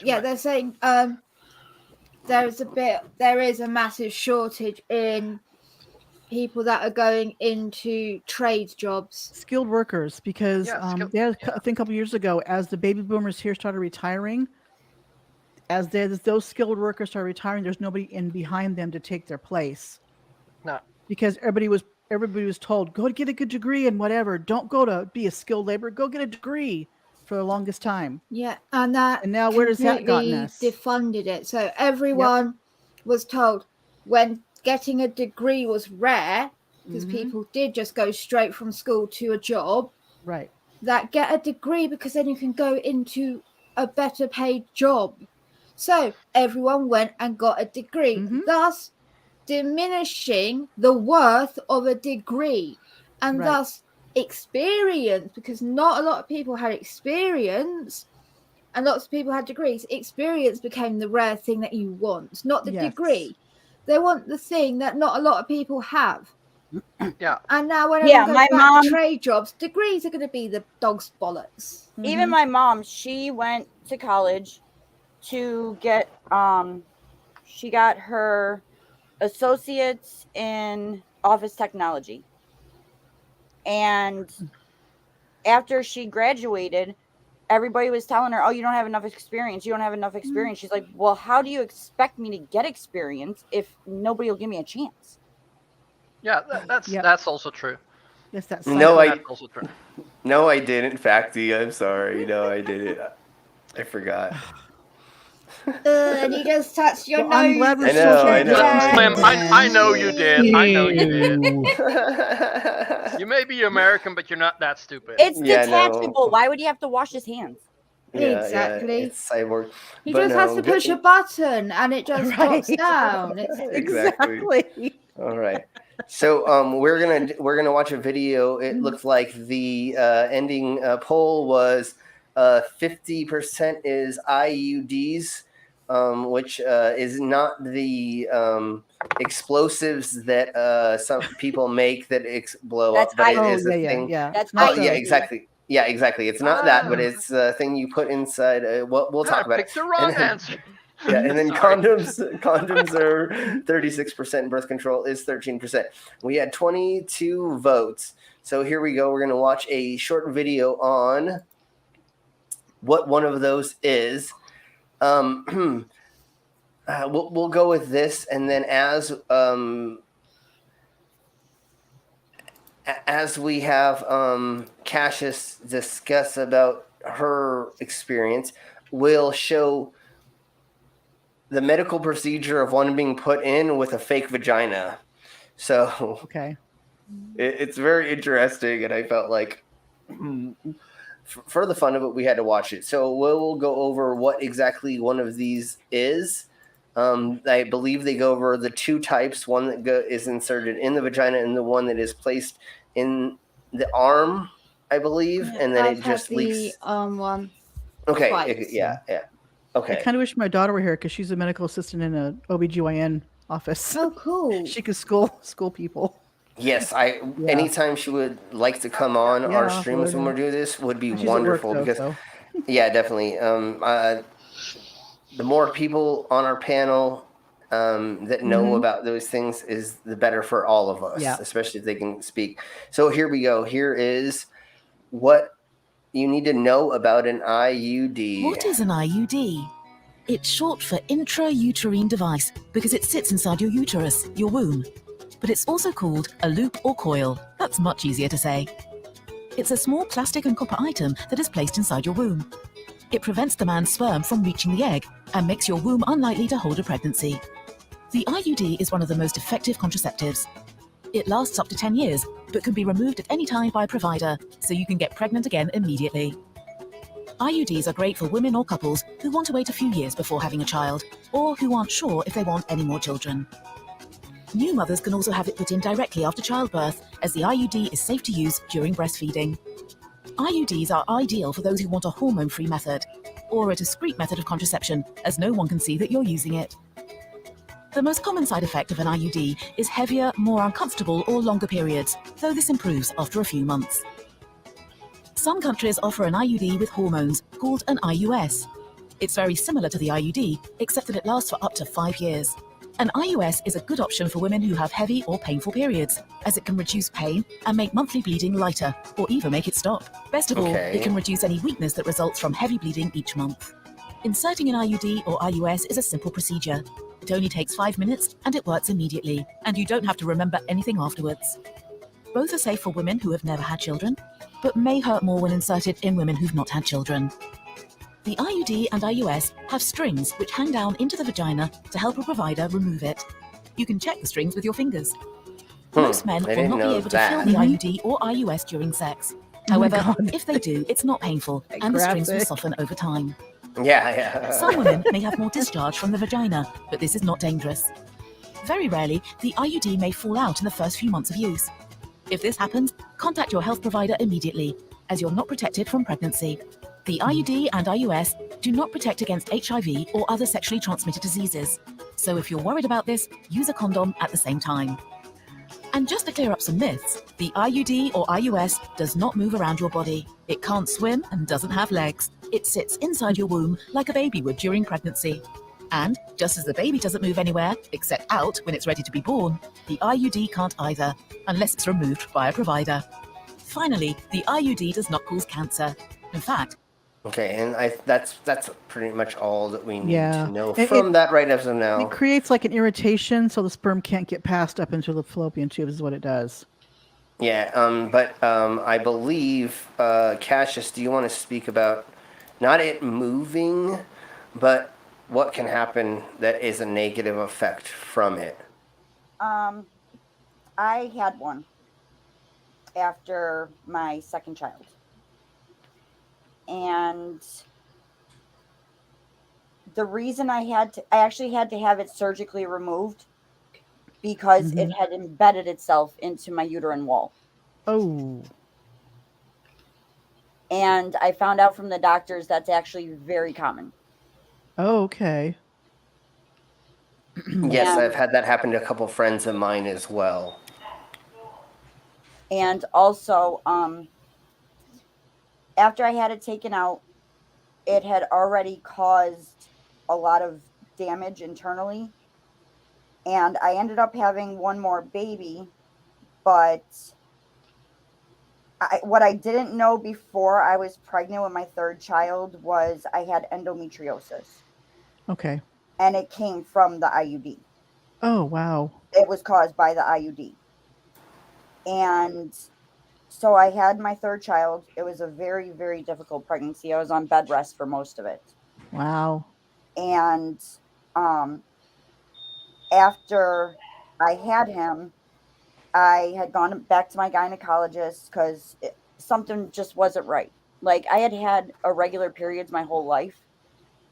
They're saying there is a massive shortage in people that are going into trade jobs, skilled workers, because I think a couple years ago, as the baby boomers here started retiring, as those skilled workers started retiring, there's nobody in behind them to take their place. No, because everybody was told, go to get a good degree and whatever, don't go to be a skilled laborer, go get a degree. For the longest time. And now where does that gotten us? Defunded it. So everyone was told when getting a degree was rare, because people did just go straight from school to a job. Right. That get a degree because then you can go into a better paid job. So everyone went and got a degree, thus diminishing the worth of a degree, and thus experience, because not a lot of people had experience and lots of people had degrees. Experience became the rare thing that you want, not the degree. They want the thing that not a lot of people have. And now when everyone goes back to trade jobs, degrees are going to be the dog's bollocks. Even my mom, she went to college to get she got her associates in office technology. And after she graduated, everybody was telling her, oh, you don't have enough experience. You don't have enough experience. She's like, well, how do you expect me to get experience if nobody will give me a chance? Yeah, that's also true. Yes, that's that's also true. No, I didn't, Facty. I'm sorry. No, I didn't. I forgot. And you just touched your nose. I'm glad we're I know. Slim, I know you did. I know you did. Ew. You may be American, but you're not that stupid. It's detachable. Why would he have to wash his hands? Yeah, exactly. Yeah, it's cyborg. He just has to push a button and it just drops down. It's exactly. All right. So we're gonna watch a video. It looks like the ending poll was 50% is IUDs, which is not the explosives that some people make that blow up, but it is a thing. That's exactly. Yeah, exactly. It's not that, but it's a thing you put inside. We'll talk about it. Picked the wrong answer. Yeah, and then condoms are 36%. Birth control is 13%. We had 22 votes. So here we go. We're going to watch a short video on what one of those is. We'll go with this, and then as we have Cassius discuss about her experience, we'll show the medical procedure of one being put in with a fake vagina. So okay, it's very interesting, and I felt like for the fun of it, we had to watch it. So we'll go over what exactly one of these is. I believe they go over the two types: one that is inserted in the vagina, and the one that is placed in the arm, I believe, and then it just leaks. The arm one. Okay, yeah. Okay. I kind of wish my daughter were here because she's a medical assistant in a OBGYN office. Oh, cool. She could school people. Yes, anytime she would like to come on our streams when we do this would be wonderful because yeah, definitely. The more people on our panel that know about those things is the better for all of us, especially if they can speak. So here we go. Here is what you need to know about an IUD. What is an IUD? It's short for intrauterine device because it sits inside your uterus, your womb. But it's also called a loop or coil. That's much easier to say. It's a small plastic and copper item that is placed inside your womb. It prevents the man's sperm from reaching the egg and makes your womb unlikely to hold a pregnancy. The IUD is one of the most effective contraceptives. It lasts up to 10 years, but can be removed at any time by a provider, so you can get pregnant again immediately. IUDs are great for women or couples who want to wait a few years before having a child, or who aren't sure if they want any more children. New mothers can also have it put in directly after childbirth, as the IUD is safe to use during breastfeeding. IUDs are ideal for those who want a hormone-free method, or a discreet method of contraception, as no one can see that you're using it. The most common side effect of an IUD is heavier, more uncomfortable or longer periods, though this improves after a few months. Some countries offer an IUD with hormones, called an IUS. It's very similar to the IUD, except that it lasts for up to 5 years. An IUS is a good option for women who have heavy or painful periods, as it can reduce pain and make monthly bleeding lighter, or even make it stop. Best of all, it can reduce any weakness that results from heavy bleeding each month. Inserting an IUD or IUS is a simple procedure. It only takes 5 minutes and it works immediately, and you don't have to remember anything afterwards. Both are safe for women who have never had children, but may hurt more when inserted in women who've not had children. The IUD and IUS have strings which hang down into the vagina to help a provider remove it. You can check the strings with your fingers. Most men will not be able to feel the IUD or IUS during sex. However, if they do, it's not painful, and the strings will soften over time. Some women may have more discharge from the vagina, but this is not dangerous. Very rarely, the IUD may fall out in the first few months of use. If this happens, contact your health provider immediately, as you're not protected from pregnancy. The IUD and IUS do not protect against HIV or other sexually transmitted diseases. So if you're worried about this, use a condom at the same time. And just to clear up some myths, the IUD or IUS does not move around your body. It can't swim and doesn't have legs. It sits inside your womb like a baby would during pregnancy. And just as the baby doesn't move anywhere, except out when it's ready to be born, the IUD can't either, unless it's removed by a provider. Finally, the IUD does not cause cancer. In fact, Okay, and that's pretty much all that we need to know It- from that right as of now. It creates like an irritation, so the sperm can't get passed up into the fallopian tubes. Is what it does. Yeah, but I believe, Cassius, do you want to speak about not it moving, but what can happen that is a negative effect from it? I had one after my second child. And the reason I actually had to have it surgically removed because it had embedded itself into my uterine wall. Oh. And I found out from the doctors that's actually very common. Oh, okay. Yes, I've had that happen to a couple friends of mine as well. And also, after I had it taken out, it had already caused a lot of damage internally. And I ended up having one more baby, but what I didn't know before I was pregnant with my third child was I had endometriosis. Okay. And it came from the IUD. Oh, wow. It was caused by the IUD. And so I had my third child. It was a very, very difficult pregnancy. I was on bed rest for most of it. Wow. And after I had him, I had gone back to my gynecologist because something just wasn't right. Like, I had had irregular periods my whole life,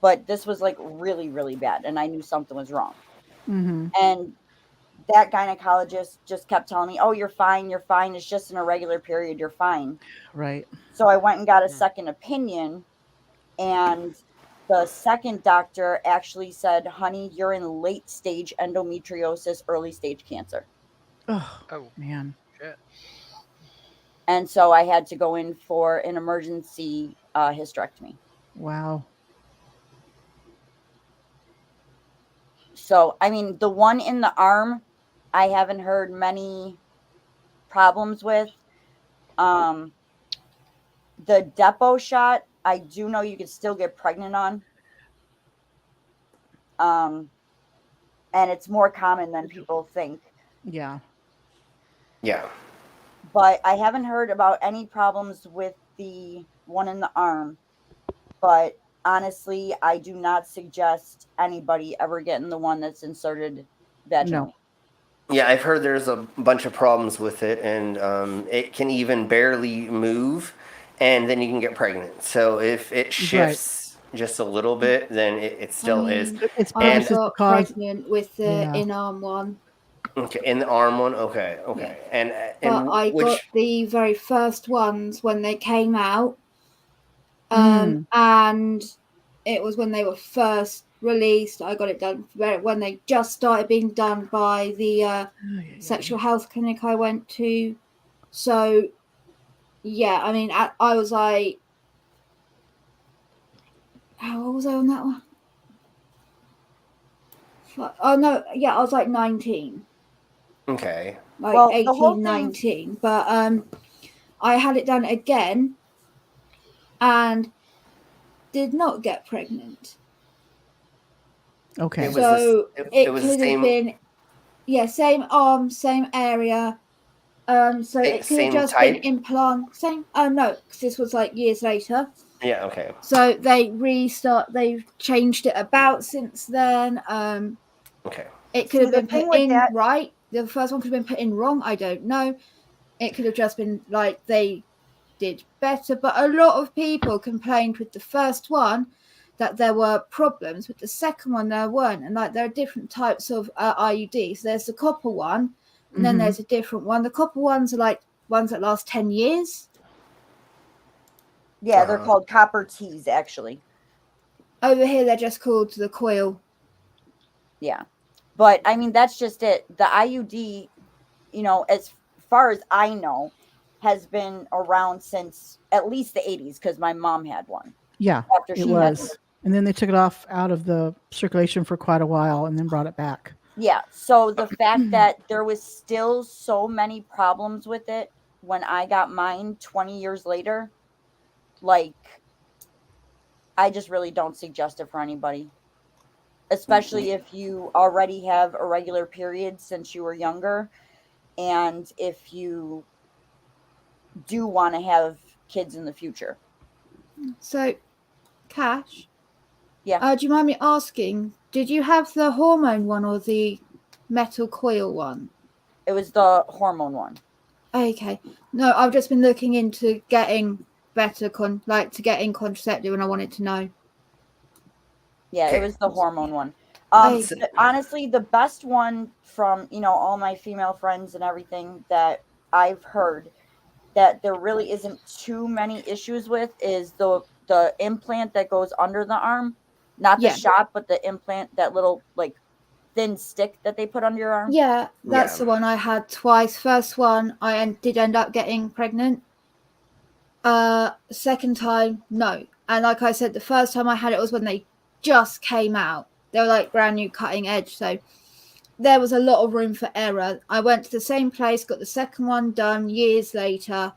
but this was like really, really bad. And I knew something was wrong. And that gynecologist just kept telling me, oh, you're fine. You're fine. It's just an irregular period. You're fine. Right. So I went and got a second opinion. And the second doctor actually said, honey, you're in late stage endometriosis, early stage cancer. Oh, man. Shit. And so I had to go in for an emergency hysterectomy. Wow. So, I mean, the one in the arm, I haven't heard many problems with. The depot shot, I do know you can still get pregnant on. And it's more common than people think. Yeah. Yeah. But I haven't heard about any problems with the one in the arm. But honestly, I do not suggest anybody ever getting the one that's inserted vaginally. No. Yeah, I've heard there's a bunch of problems with it, and it can even barely move, and then you can get pregnant. So if it shifts just a little bit, then it still is. I got pregnant with the in-arm one. Okay, in the arm one? Okay. And But I got the very first ones when they came out. And it was when they were first released. I got it done when they just started being done by the sexual health clinic I went to. So, yeah, I mean, I was like, how old was I on that one? Oh, no, yeah, I was like 19. Okay. Like 18, 19. But I had it done again and did not get pregnant. Okay. So it could have been, same arm, same area. So it could have just been implant. Same. Oh no, because this was like years later. Yeah. Okay. So they've changed it about since then. Okay. It could have been put in right. The first one could have been put in wrong. I don't know. It could have just been like they did better, but a lot of people complained with the first one that there were problems. With the second one, there weren't. And like there are different types of IUDs. There's the copper one, and then there's a different one. The copper ones are like ones that last 10 years. Yeah, they're called copper teas, actually. Over here, they're just called the coil. Yeah. But, I mean, that's just it. The IUD, you know, as far as I know, has been around since at least the 80s, because my mom had one. Yeah, it was. And then they took it out of the circulation for quite a while and then brought it back. Yeah, so the fact that there was still so many problems with it when I got mine 20 years later, like, I just really don't suggest it for anybody. Especially if you already have irregular periods since you were younger, and if you do want to have kids in the future. So, Cash? Yeah. Do you mind me asking, did you have the hormone one or the metal coil one? It was the hormone one. Okay. No, I've just been looking into getting better to get in contraceptive, and I wanted to know. Yeah, it was the hormone one. Okay. Honestly, the best one from, all my female friends and everything that I've heard that there really isn't too many issues with is the implant that goes under the arm. Not the shot, but the implant, that little, like, thin stick that they put under your arm. Yeah, that's the one I had twice. First one, I did end up getting pregnant. Second time, no. And like I said, the first time I had it was when they just came out. They were like brand new, cutting edge. So there was a lot of room for error. I went to the same place, got the second one done years later.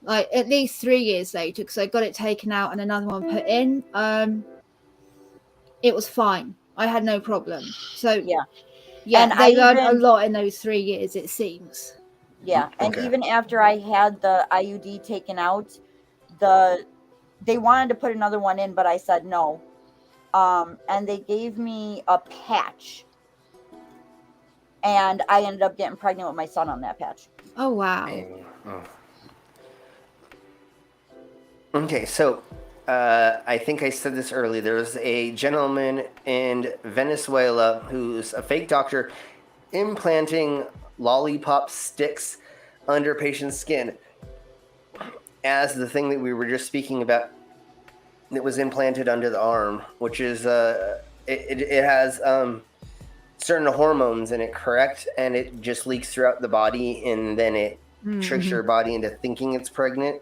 Like at least 3 years later, because I got it taken out and another one put in. It was fine. I had no problem. So yeah, and they learned a lot in those 3 years, it seems. Yeah, and even after I had the IUD taken out, they wanted to put another one in, but I said no. And they gave me a patch, and I ended up getting pregnant with my son on that patch. Oh wow. Okay, so I think I said this earlier. There was a gentleman in Venezuela who's a fake doctor implanting lollipop sticks under patients' skin as the thing that we were just speaking about that was implanted under the arm, which is it has certain hormones in it, correct? And it just leaks throughout the body, and then it tricks your body into thinking it's pregnant.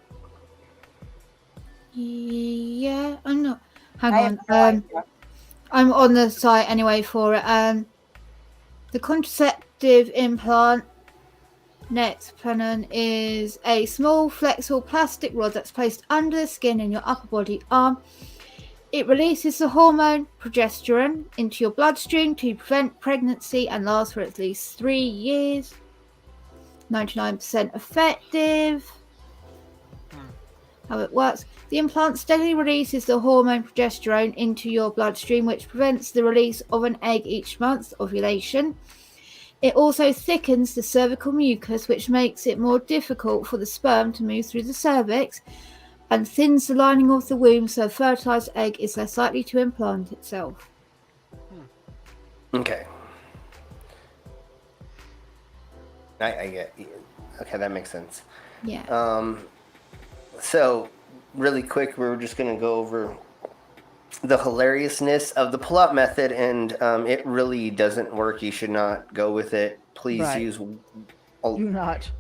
Yeah, I'm not. Hang on. I'm on the site anyway for it. The contraceptive implant next plan is a small flexible plastic rod that's placed under the skin in your upper body arm. It releases the hormone progesterone into your bloodstream to prevent pregnancy and lasts for at least 3 years. 99% effective. How it works. The implant steadily releases the hormone progesterone into your bloodstream, which prevents the release of an egg each month, ovulation. It also thickens the cervical mucus, which makes it more difficult for the sperm to move through the cervix, and thins the lining of the womb, so a fertilized egg is less likely to implant itself. Okay. I get. Okay, that makes sense. Yeah. So, really quick, we're just going to go over the hilariousness of the pull-out method, and it really doesn't work. You should not go with it. Please use Do not.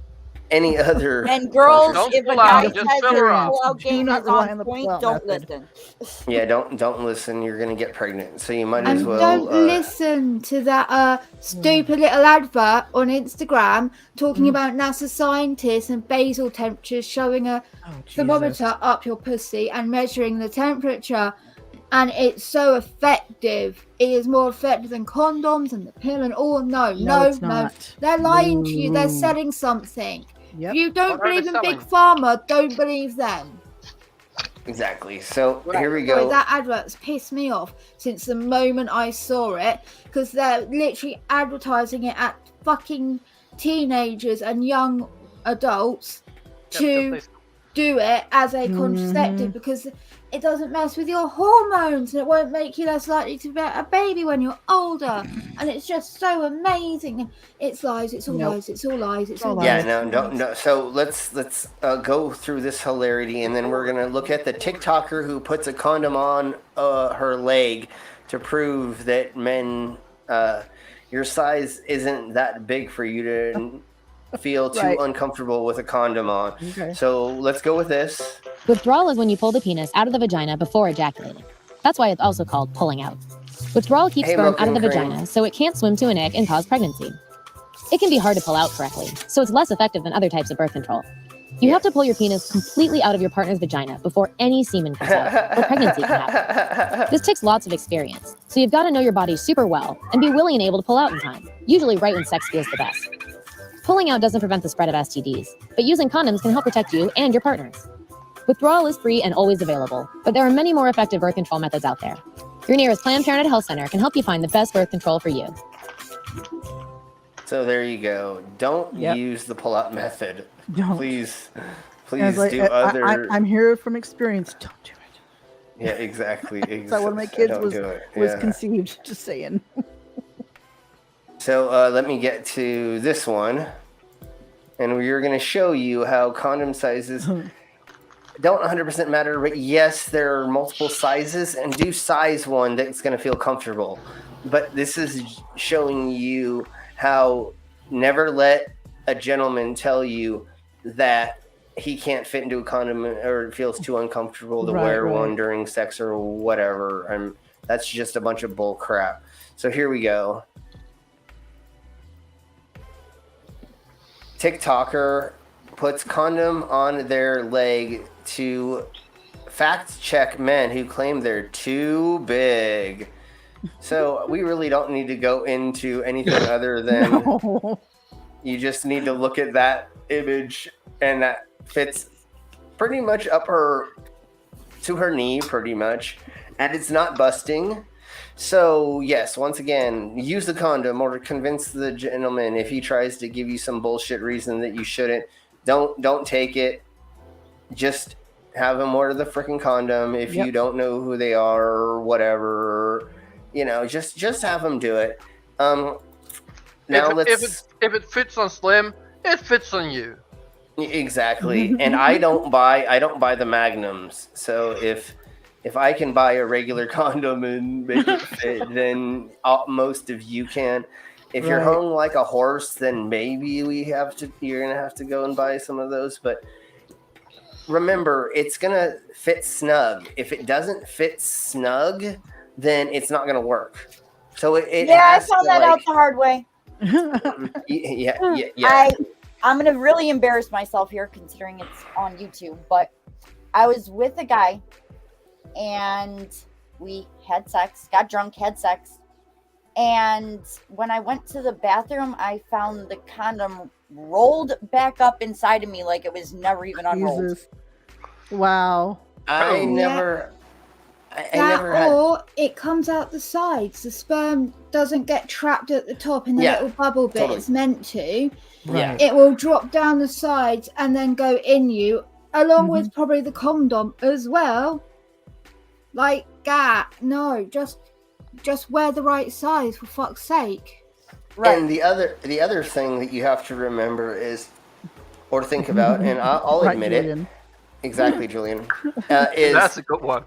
any other. And girls, Don't if a pull guy out, says just fill your her up. pull-out Do game not is rely on on the point, pull-out don't method. listen. Yeah, don't listen. You're going to get pregnant. So you might as And well. don't listen to that stupid little advert on Instagram talking about NASA scientists and basal temperatures, showing a thermometer up your pussy and measuring the temperature. And it's so effective. It is more effective than condoms and the pill and all. No. It's not. They're lying to you. They're selling something. Yep. If you don't What are believe they in Big selling? Pharma, don't believe them. Exactly. So Right. here we Sorry, go. that advert's pissed me off since the moment I saw it, because they're literally advertising it at fucking teenagers and young adults to do it as a contraceptive, because it doesn't mess with your hormones and it won't make you less likely to get a baby when you're older. And it's just so amazing. It's lies. It's all lies. It's all lies. It's all lies. Yeah, no. So let's go through this hilarity, and then we're gonna look at the TikToker who puts a condom on her leg to prove that men, your size isn't that big for you to feel too uncomfortable with a condom on. Okay. So let's go with this. Withdrawal is when you pull the penis out of the vagina before ejaculating. That's why it's also called pulling out. Withdrawal keeps sperm out of the vagina so it can't swim to an egg and cause pregnancy. it can be hard to pull out correctly, so it's less effective than other types of birth control. You have to pull your penis completely out of your partner's vagina before any semen comes out, or pregnancy can happen. This takes lots of experience, so you've got to know your body super well and be willing and able to pull out in time, usually right when sex feels the best. Pulling out doesn't prevent the spread of STDs, but using condoms can help protect you and your partners. Withdrawal is free and always available, but there are many more effective birth control methods out there. Your nearest Planned Parenthood Health Center can help you find the best birth control for you. So there you go. Don't use the pull-out method. Don't. Please Like, do other... I'm here from experience. Don't do it. Yeah, exactly. That's how one of my kids was conceived. Just saying. So let me get to this one. And we're going to show you how condom sizes don't 100% matter. But yes, there are multiple sizes. And do size one that's going to feel comfortable. But this is showing you how never let a gentleman tell you that he can't fit into a condom or feels too uncomfortable to wear one during sex or whatever. And that's just a bunch of bull crap. So here we go. TikToker puts condom on their leg to fact check men who claim they're too big. So we really don't need to go into anything other than you just need to look at that image, and that fits pretty much up to her knee pretty much, and it's not busting. So yes, once again, use the condom or convince the gentleman if he tries to give you some bullshit reason that you shouldn't. Don't take it. Just have him order the freaking condom if you don't know who they are or whatever. You know, just have them do it. Now if it fits on Slim, it fits on you. Exactly. And I don't buy the magnums. So if I can buy a regular condom and make it fit, then most of you can. If you're hung like a horse, then maybe you're gonna have to go and buy some of those. But remember, it's gonna fit snug. If it doesn't fit snug, then it's not going to work. So I found that out the hard way. Yeah. I'm going to really embarrass myself here considering it's on YouTube, but I was with a guy and we had sex, got drunk, had sex. And when I went to the bathroom, I found the condom rolled back up inside of me like it was never even unrolled. Jesus. Wow. I never had... Or it comes out the sides. The sperm doesn't get trapped at the top in the little bubble bit it's meant to. Yeah. It will drop down the sides and then go in you, along with probably the condom as well. Like that. No, just wear the right size for fuck's sake. Right. And the other thing that you have to remember is, or think about, and I'll admit Julian. it. Exactly, Julian. That's a good one.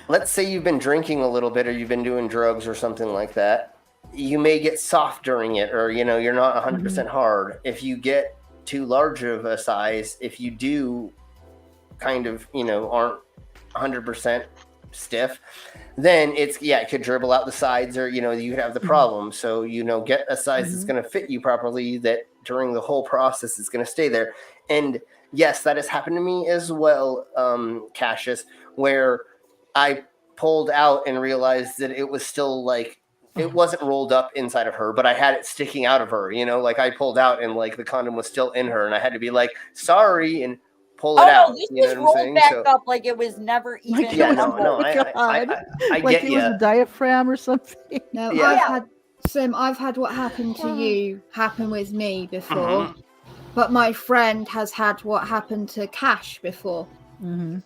Let's say you've been drinking a little bit or you've been doing drugs or something like that. You may get soft during it, or, you're not 100% hard. If you get too large of a size, if you do kind of, aren't 100% stiff, then it could dribble out the sides, or, you could have the problem. So, get a size that's going to fit you properly, that during the whole process is going to stay there. And yes, that has happened to me as well, Cassius, where I pulled out and realized that it was still it wasn't rolled up inside of her, but I had it sticking out of her, I pulled out and the condom was still in her, and I had to be sorry, and pull it out. No, this was rolled back up like it was never even. I get it was a diaphragm or something. No, I've had what happened to you happen with me before, but my friend has had what happened to Cash before.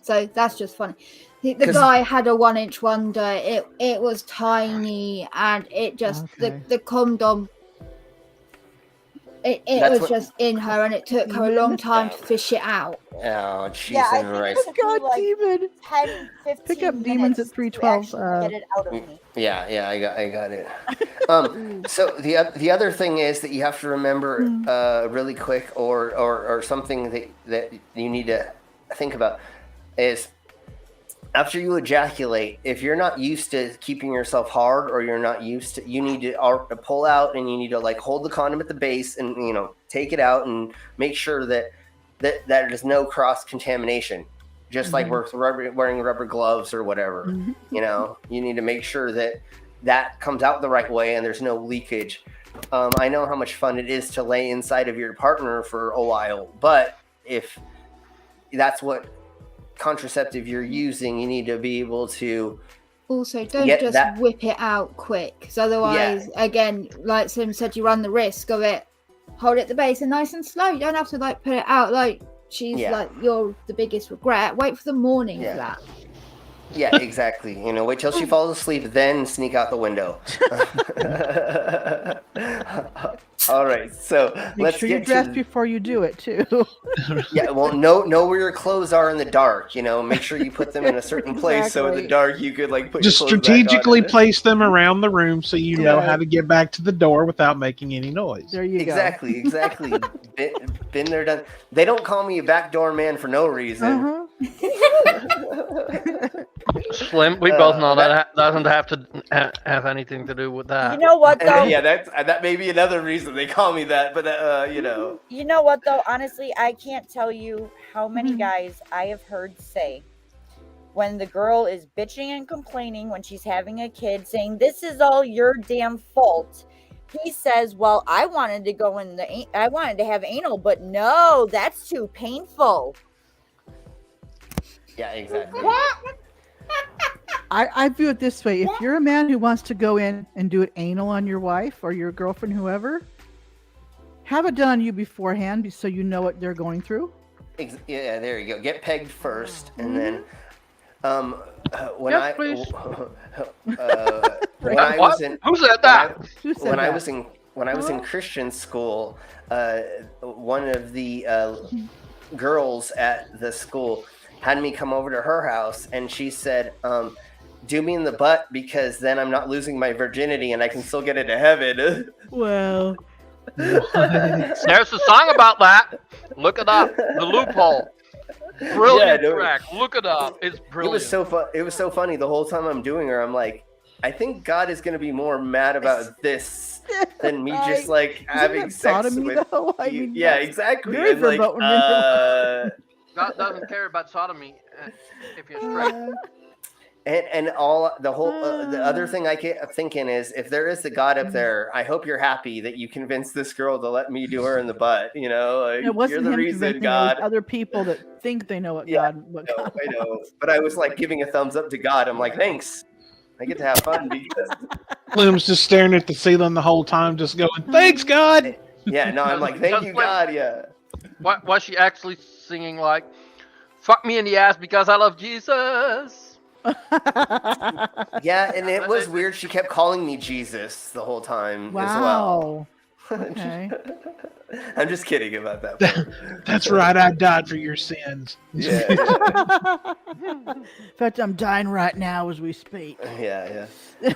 So that's just funny. The guy had a 1-inch wonder. It was tiny, and it just the condom. It was just in her, and it took her a long time to fish it out. Oh, Jesus Christ! God, demon! 10, 15 Pick up demons at 312. Get it out of me. Yeah, I got it. So the other thing is that you have to remember really quick, or something that you need to think about is after you ejaculate, if you're not used to keeping yourself hard, or you're not used to, you need to pull out, and you need to like hold the condom at the base, and take it out and make sure that there's no cross contamination. Just like we're wearing rubber gloves or whatever, you need to make sure that comes out the right way and there's no leakage. I know how much fun it is to lay inside of your partner for a while, but if that's what contraceptive you're using, you need to be able to also don't just whip it out quick, because otherwise, again, like Slim said, you run the risk of it. Hold it at the base and nice and slow. You don't have to like put it out like she's like you're the biggest regret. Wait for the morning for that. Yeah, exactly. Wait till she falls asleep, then sneak out the window. All right, so Make sure you dress before you do it too. Yeah, well, know where your clothes are in the dark. Make sure you put them in a certain place so in the dark you could like put just your clothes strategically back on. place them around the room so you know how to get back to the door without making any noise. There you go. Exactly. Been there, done. They don't call me a backdoor man for no reason. Slim, we both know that doesn't have to have anything to do with that. You know what though? Yeah, that may be another reason they call me that, but You know what though? Honestly, I can't tell you how many guys I have heard say when the girl is bitching and complaining when she's having a kid, saying this is all your damn fault. He says, "Well, I wanted to have anal, but no, that's too painful." Yeah, exactly. I view it this way. If you're a man who wants to go in and do it anal on your wife or your girlfriend, whoever, have it done on you beforehand so you know what they're going through. Yeah, there you go. Get pegged first, and then when I was in Christian school, one of the girls at the school had me come over to her house, and she said, do me in the butt, because then I'm not losing my virginity and I can still get into heaven. Well, there's a song about that. Look it up. The Loophole. Brilliant track. Look it up. It's brilliant. It was so funny. The whole time I'm doing her, I'm like, I think God is going to be more mad about this than me just like having sex with you. I mean, yeah, exactly. And, like, God doesn't care about sodomy if you're straight. And all the whole the other thing I kept thinking is, if there is a God up there, I hope you're happy that you convinced this girl to let me do her in the butt. Like, it wasn't you're the him reason, God. It was other people that think they know what I God know. But I was like giving a thumbs up to God. I'm like, thanks. I get to have fun because Slim's just staring at the ceiling the whole time, just going, "Thanks, God." Yeah, no, I'm like, thank you, God. Yeah. Was she actually singing like, "Fuck me in the ass because I love Jesus"? Yeah, and it was weird. She kept calling me Jesus the whole time as well. Okay. I'm just kidding about that. That's right. I died for your sins. Yeah. In fact, I'm dying right now as we speak. Yeah.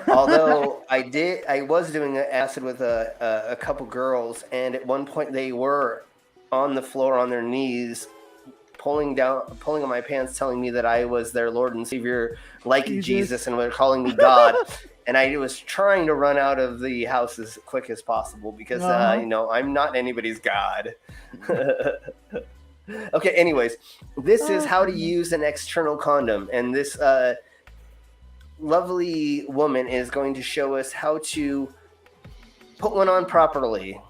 Although I was doing acid with a couple girls, and at one point they were on the floor on their knees, pulling on my pants, telling me that I was their Lord and Savior, like Jesus, and were calling me God. And I was trying to run out of the house as quick as possible because, I'm not anybody's God. Okay, anyways, this is how to use an external condom. And this lovely woman is going to show us how to put one on properly.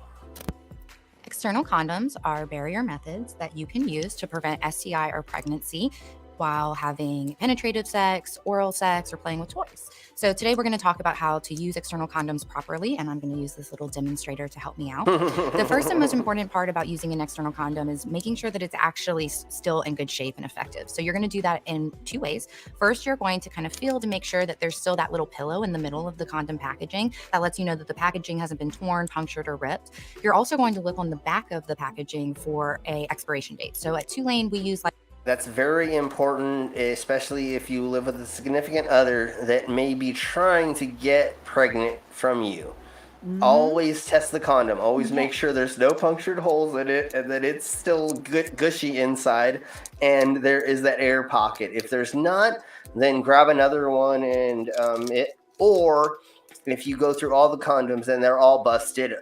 External condoms are barrier methods that you can use to prevent STI or pregnancy while having penetrative sex, oral sex, or playing with toys. So today we're going to talk about how to use external condoms properly, and I'm going to use this little demonstrator to help me out. The first and most important part about using an external condom is making sure that it's actually still in good shape and effective. So you're going to do that in two ways. First, you're going to kind of feel to make sure that there's still that little pillow in the middle of the condom packaging that lets you know that the packaging hasn't been torn, punctured, or ripped. You're also going to look on the back of the packaging for an expiration date. So at Tulane, we use That's very important, especially if you live with a significant other that may be trying to get pregnant from you. Always test the condom. Always make sure there's no punctured holes in it and that it's still gushy inside and there is that air pocket. If there's not, then grab another one or if you go through all the condoms and they're all busted,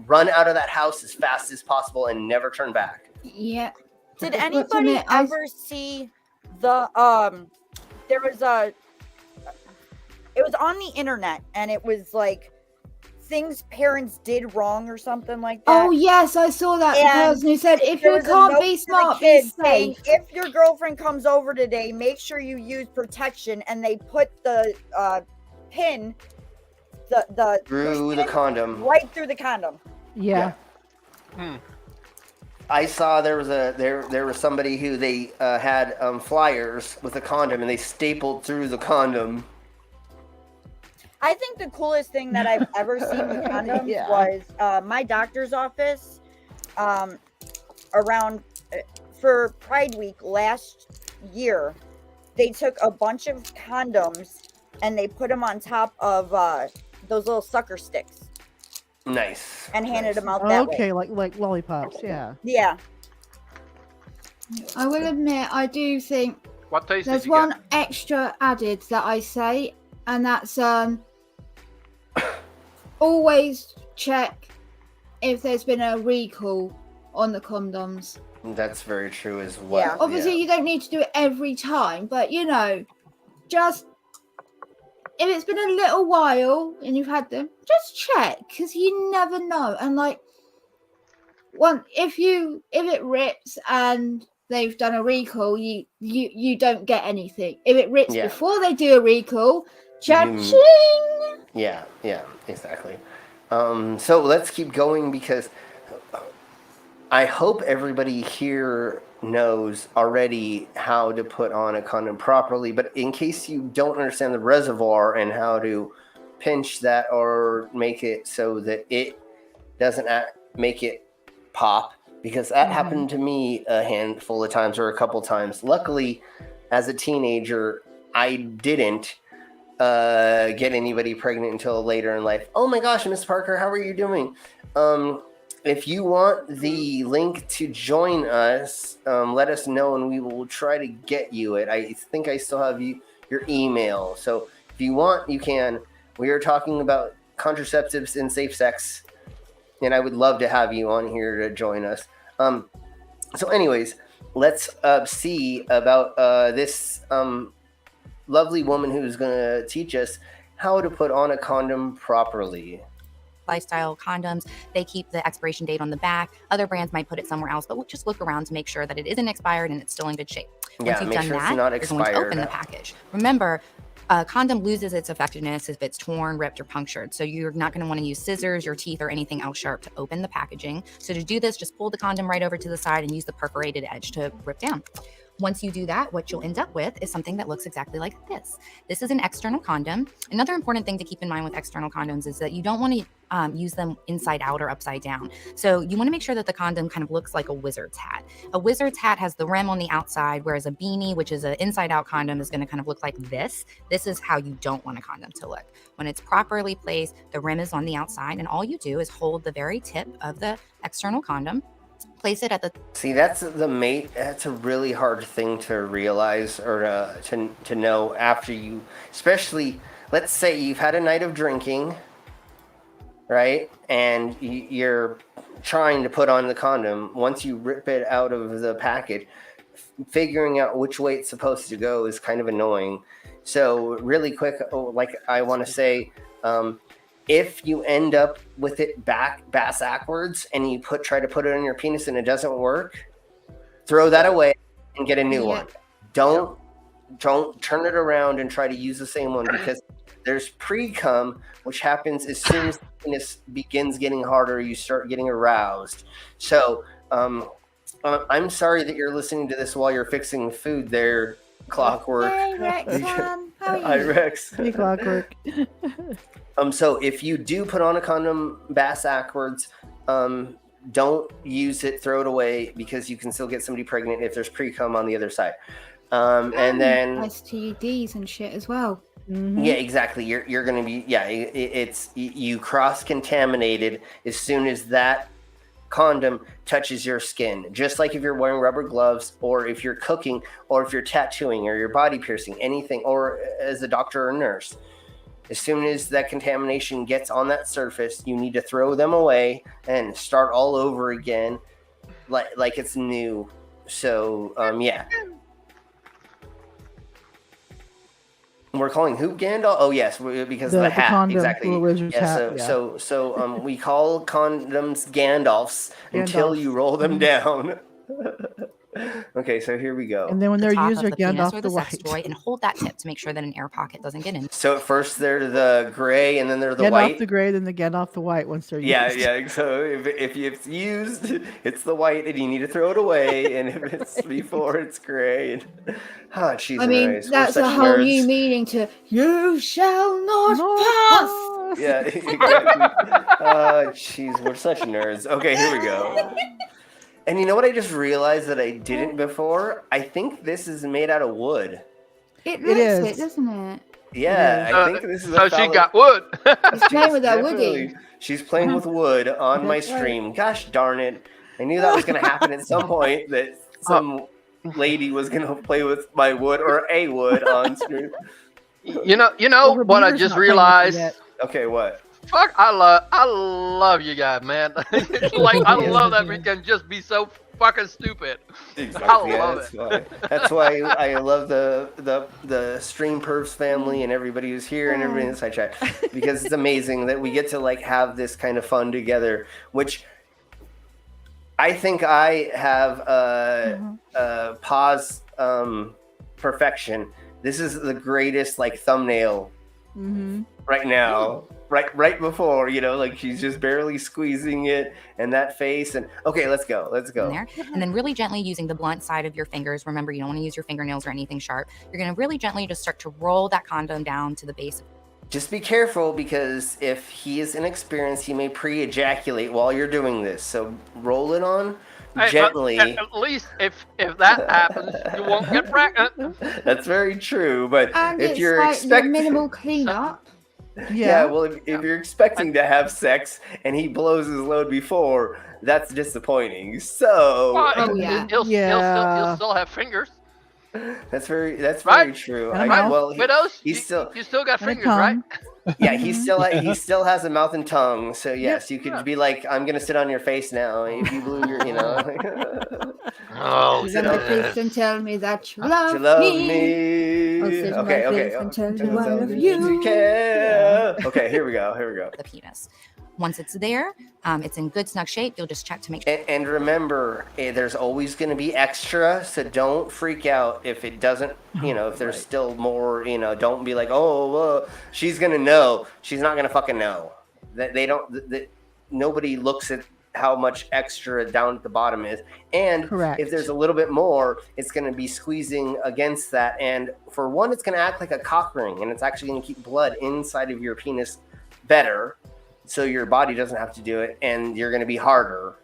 run out of that house as fast as possible and never turn back. Yeah. Did anybody ever see the there was it was on the internet and it was like things parents did wrong or something like that? Oh yes, I saw that person who said if you can't be smart, be safe. If your girlfriend comes over today, make sure you use protection, and they put the pin through the condom. Right through the condom. Yeah. I saw there was somebody who they had flyers with a condom and they stapled through the condom. I think the coolest thing that I've ever seen with condoms was my doctor's office around for Pride Week last year. They took a bunch of condoms and they put them on top of those little sucker sticks. Nice. And handed them out that way. Okay, like lollipops, yeah. Yeah. I will admit, I do think what taste there's did you one get? extra added that I say, and that's always check if there's been a recall on the condoms. That's very true as well. Yeah. Obviously, you don't need to do it every time, but just if it's been a little while and you've had them, just check, because you never know. And if it rips and they've done a recall, you don't get anything. If it rips before they do a recall, cha-ching! Yeah, exactly. So let's keep going, because I hope everybody here knows already how to put on a condom properly, but in case you don't understand the reservoir and how to pinch that or make it so that it doesn't make it pop, because that happened to me a handful of times or a couple times. Luckily, as a teenager, I didn't get anybody pregnant until later in life. Oh my gosh, Miss Parker, how are you doing? If you want the link to join us, let us know and we will try to get you it. I think I still have your email. So if you want, you can. We are talking about contraceptives and safe sex, and I would love to have you on here to join us. So anyways, let's see about this lovely woman who's going to teach us how to put on a condom properly. Lifestyle condoms, they keep the expiration date on the back. Other brands might put it somewhere else, but just look around to make sure that it isn't expired and it's still in good shape. Once you've done that, you're going to open the package. Remember, a condom loses its effectiveness if it's torn, ripped, or punctured. So you're not going to want to use scissors, your teeth, or anything else sharp to open the packaging. So to do this, just pull the condom right over to the side and use the perforated edge to rip down. Once you do that, what you'll end up with is something that looks exactly like this. This is an external condom. Another important thing to keep in mind with external condoms is that you don't want to use them inside out or upside down. So you want to make sure that the condom kind of looks like a wizard's hat. A wizard's hat has the rim on the outside, whereas a beanie, which is an inside out condom, is going to kind of look like this. This is how you don't want a condom to look. When it's properly placed, the rim is on the outside, and all you do is hold the very tip of the external condom, place it at the... See, that's a really hard thing to realize or to know after you, especially, let's say you've had a night of drinking, right? And you're trying to put on the condom. Once you rip it out of the package, figuring out which way it's supposed to go is kind of annoying. So really quick, like I want to say, if you end up with it backwards and you try to put it on your penis and it doesn't work, throw that away and get a new one. Don't turn it around and try to use the same one, because there's pre-cum, which happens as soon as the penis begins getting harder, you start getting aroused. So I'm sorry that you're listening to this while you're fixing food there, Clockwork. Hey, Rex, how are you? Hi, Rex. Hey, Clockwork. So if you do put on a condom backwards, don't use it, throw it away, because you can still get somebody pregnant if there's pre-cum on the other side. And then STDs and shit as well. Yeah, exactly. You're going to be it's you cross contaminated as soon as that condom touches your skin. Just like if you're wearing rubber gloves, or if you're cooking, or if you're tattooing, or you're body piercing, anything, or as a doctor or nurse. As soon as that contamination gets on that surface, you need to throw them away and start all over again, like it's new. So, yeah. We're calling who Gandalf? Oh yes, because of the hat. Condom, exactly. Hat, So we call condoms Gandalfs until you roll them down. Okay, so here we go. And then when they're used, they're penis Gandalf or the sex white. toy, and hold that tip to make sure that an air pocket doesn't get in. So at first they're the gray, and then they're the Gandalf white. the gray, then the Gandalf the white once they're used. Yeah. So if it's used, it's the white, and you need to throw it away. And if it's before, it's gray. And I mean, that's a whole new meaning to "You shall not pass." Yeah, exactly. Jeez, we're such nerds. Okay, here we go. And you know what I just realized that I didn't before? I think this is made out of wood. It looks it, doesn't it? Yeah, I think this is a she got wood. She's playing with that woody. She's playing with wood on my stream. Right. Gosh darn it. I knew that was going to happen at some point, that some lady was going to play with my wood or a wood on stream. You know what I just realized? Okay, what? Fuck, I love you guys, man. Like, I love that we can just be so fucking stupid. Exactly. I love it. That's why I love the Stream Pervs family and everybody who's here and everybody in the side chat, because it's amazing that we get to like have this kind of fun together, which I think I have pause perfection. This is the greatest like thumbnail right now. Right before, like she's just barely squeezing it, and that face, and okay, let's go. There. And then really gently using the blunt side of your fingers. Remember, you don't want to use your fingernails or anything sharp. You're going to really gently just start to roll that condom down to the base. Just be careful, because if he is inexperienced, he may pre-ejaculate while you're doing this. So roll it on gently. At least if that happens, you won't get pregnant. That's very true, but and if it's you're like expecting minimal cleanup. Yeah, well, if you're expecting to have sex and he blows his load before, that's disappointing. So, he'll still have fingers. That's very true. You still got fingers, right? Yeah, he still has a mouth and tongue. So yes, you could be like, I'm gonna sit on your face now. If you blew your, Sit on my face and tell me that you love me. I'll sit on my face and tell you I love you. Okay, here we go. The penis. Once it's there, it's in good snug shape. You'll just check to make sure. And remember, there's always going to be extra, so don't freak out if it doesn't, if there's still more, don't be like, she's going to know. She's not going to fucking know. Nobody looks at how much extra down at the bottom is. And if there's a little bit more, it's going to be squeezing against that. And for one, it's going to act like a cock ring, and it's actually going to keep blood inside of your penis better. So your body doesn't have to do it, and you're going to be harder.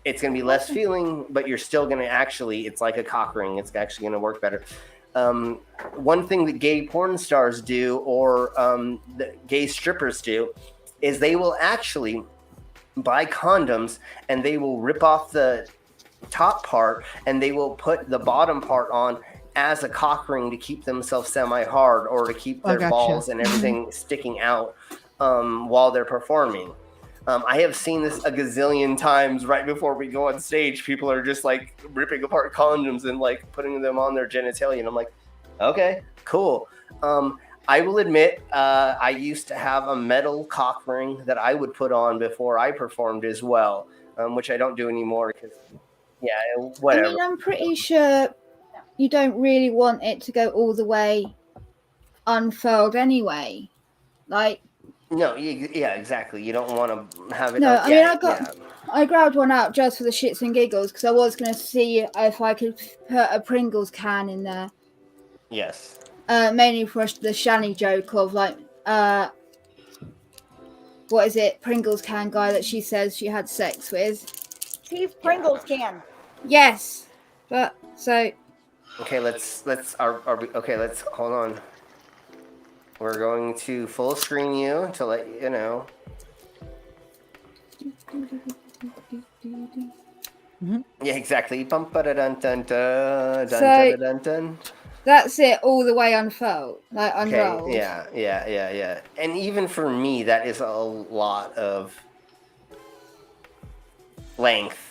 It's going to be less feeling, but you're still going to it's like a cock ring. It's actually going to work better. One thing that gay porn stars do, or the gay strippers do, is they will actually buy condoms, and they will rip off the top part, and they will put the bottom part on as a cock ring to keep themselves semi-hard, or to keep their balls and everything sticking out. While they're performing. I have seen this a gazillion times. Right before we go on stage, people are just like ripping apart condoms and like putting them on their genitalia, and I'm like, okay, cool. I will admit, I used to have a metal cock ring that I would put on before I performed as well, which I don't do anymore because, whatever. I mean, I'm pretty sure you don't really want it to go all the way unfurled anyway. Like, no, yeah, exactly. You don't want to have it. No, I grabbed one out just for the shits and giggles because I was going to see if I could put a Pringles can in there. Yes. Mainly for the Shani joke of like, what is it? Pringles can guy that she says she had sex with. Chief Pringles can. Yes, but so. Okay, let's hold on. We're going to full screen you to let you know. Yeah, exactly. Bum ba da dun dun dun dun dun dun. That's it all the way unfold, like unrolled. Okay, yeah. And even for me, that is a lot of length.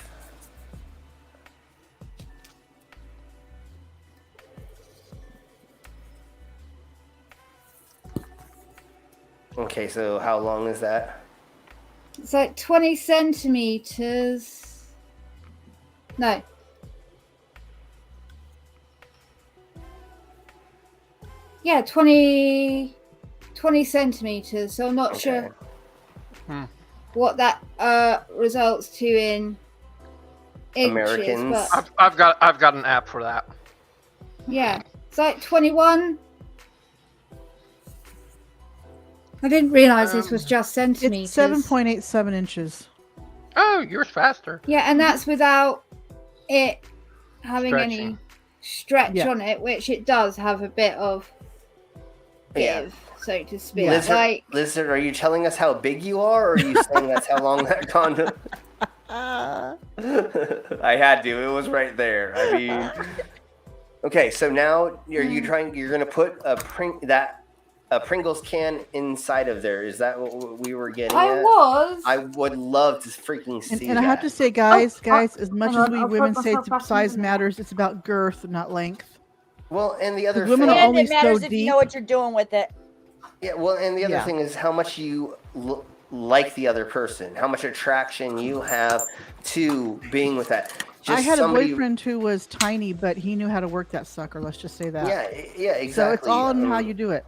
Okay, so how long is that? It's like 20 centimeters. No. Yeah, 20 centimeters. So I'm not sure what that results to in inches. Americans. But I've got an app for that. yeah, it's like 21. I didn't realize this was just centimeters. It's 7.87 inches. Oh, yours faster. Yeah, and that's without it having Stretching. any stretch on it, which it does have a bit of give, so to speak. Lizard, are you telling us how big you are, or are you saying that's how long that condom? I had to. It was right there. I mean, okay. So now you're going to put a Pringles can inside of there. Is that what we were getting at? I would love to freaking see and that. I have to say, guys, as much as we women say size matters, it's about girth, not length. Well, and the other women thing, are only it matters so if deep. you know what you're doing with it. Yeah, well, and the other thing is how much you like the other person, how much attraction you have to being with that. Just I had a boyfriend who was tiny, but he knew how to work that sucker. Let's just say that. Yeah, exactly. So it's all in how you do it.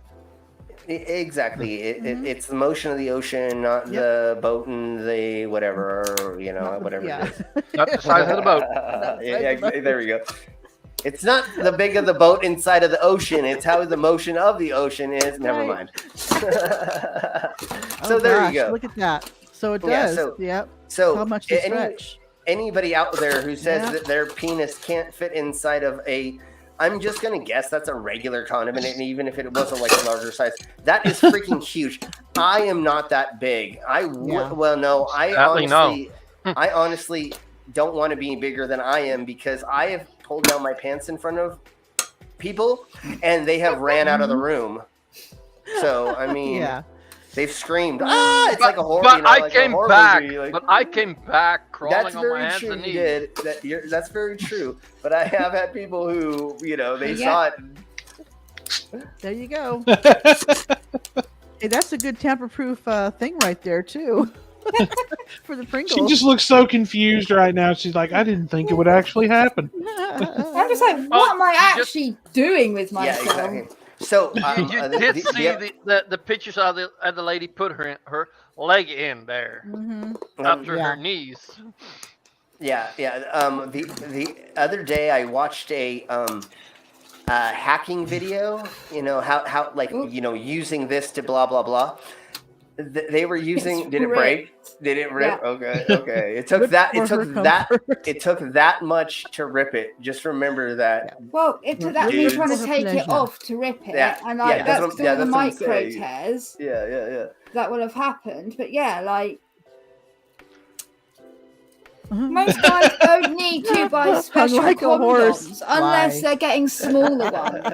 Exactly. It's the motion of the ocean, not the boat and the whatever, or, whatever it is. Not the size of the boat. There we go. It's not the big of the boat inside of the ocean. It's how the motion of the ocean is. Never mind. So there you go. Look at that. So it does. So how much to stretch. Anybody out there who says that their penis can't fit inside of I'm just going to guess that's a regular condom, and even if it was a larger size, that is freaking huge. I am not that big. I honestly don't want to be bigger than I am, because I have pulled down my pants in front of people and they have ran out of the room. So, I mean, they've screamed, it's like a horror. But I came back crawling on my hands true, and knees. you did. That's very true. But I have had people who, they saw it. There you go. Hey, that's a good tamper-proof thing right there, too. For the Pringles. She just looks so confused right now. She's like, I didn't think it would actually happen. I'm just like, what am I actually doing with myself? Yeah, exactly. So you did see the pictures of the lady put her leg in there up to her knees. Yeah. The other day I watched a hacking video. How using this to blah blah blah. They were using. Did it break? Did it rip? Yeah. Okay. It took that. It took that much to rip it. Just remember that. Well, it took that me trying to take it off to rip it, and that's all the micro tears. Yeah. That would have happened, but most guys don't need to buy special condoms unless they're getting smaller ones.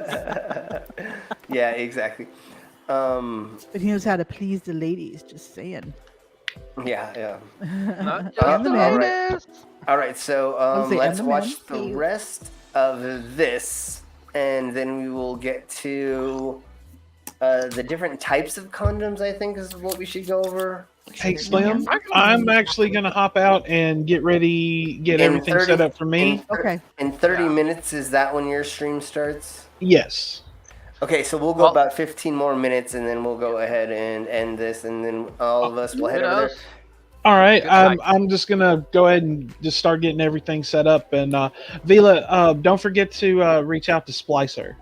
Yeah, exactly. But he knows how to please the ladies. Just saying. Yeah. Right. All right. So let's watch the rest of this, and then we will get to the different types of condoms. I think is what we should go over. Hey Slim, I'm actually gonna hop out and get everything set up for me. Okay. In 30 minutes, is that when your stream starts? Yes. Okay, so we'll go about 15 more minutes, and then we'll go ahead and end this, and then all of us will head over there. All right, I'm just gonna go ahead and just start getting everything set up, and Vila, don't forget to reach out to Splicer.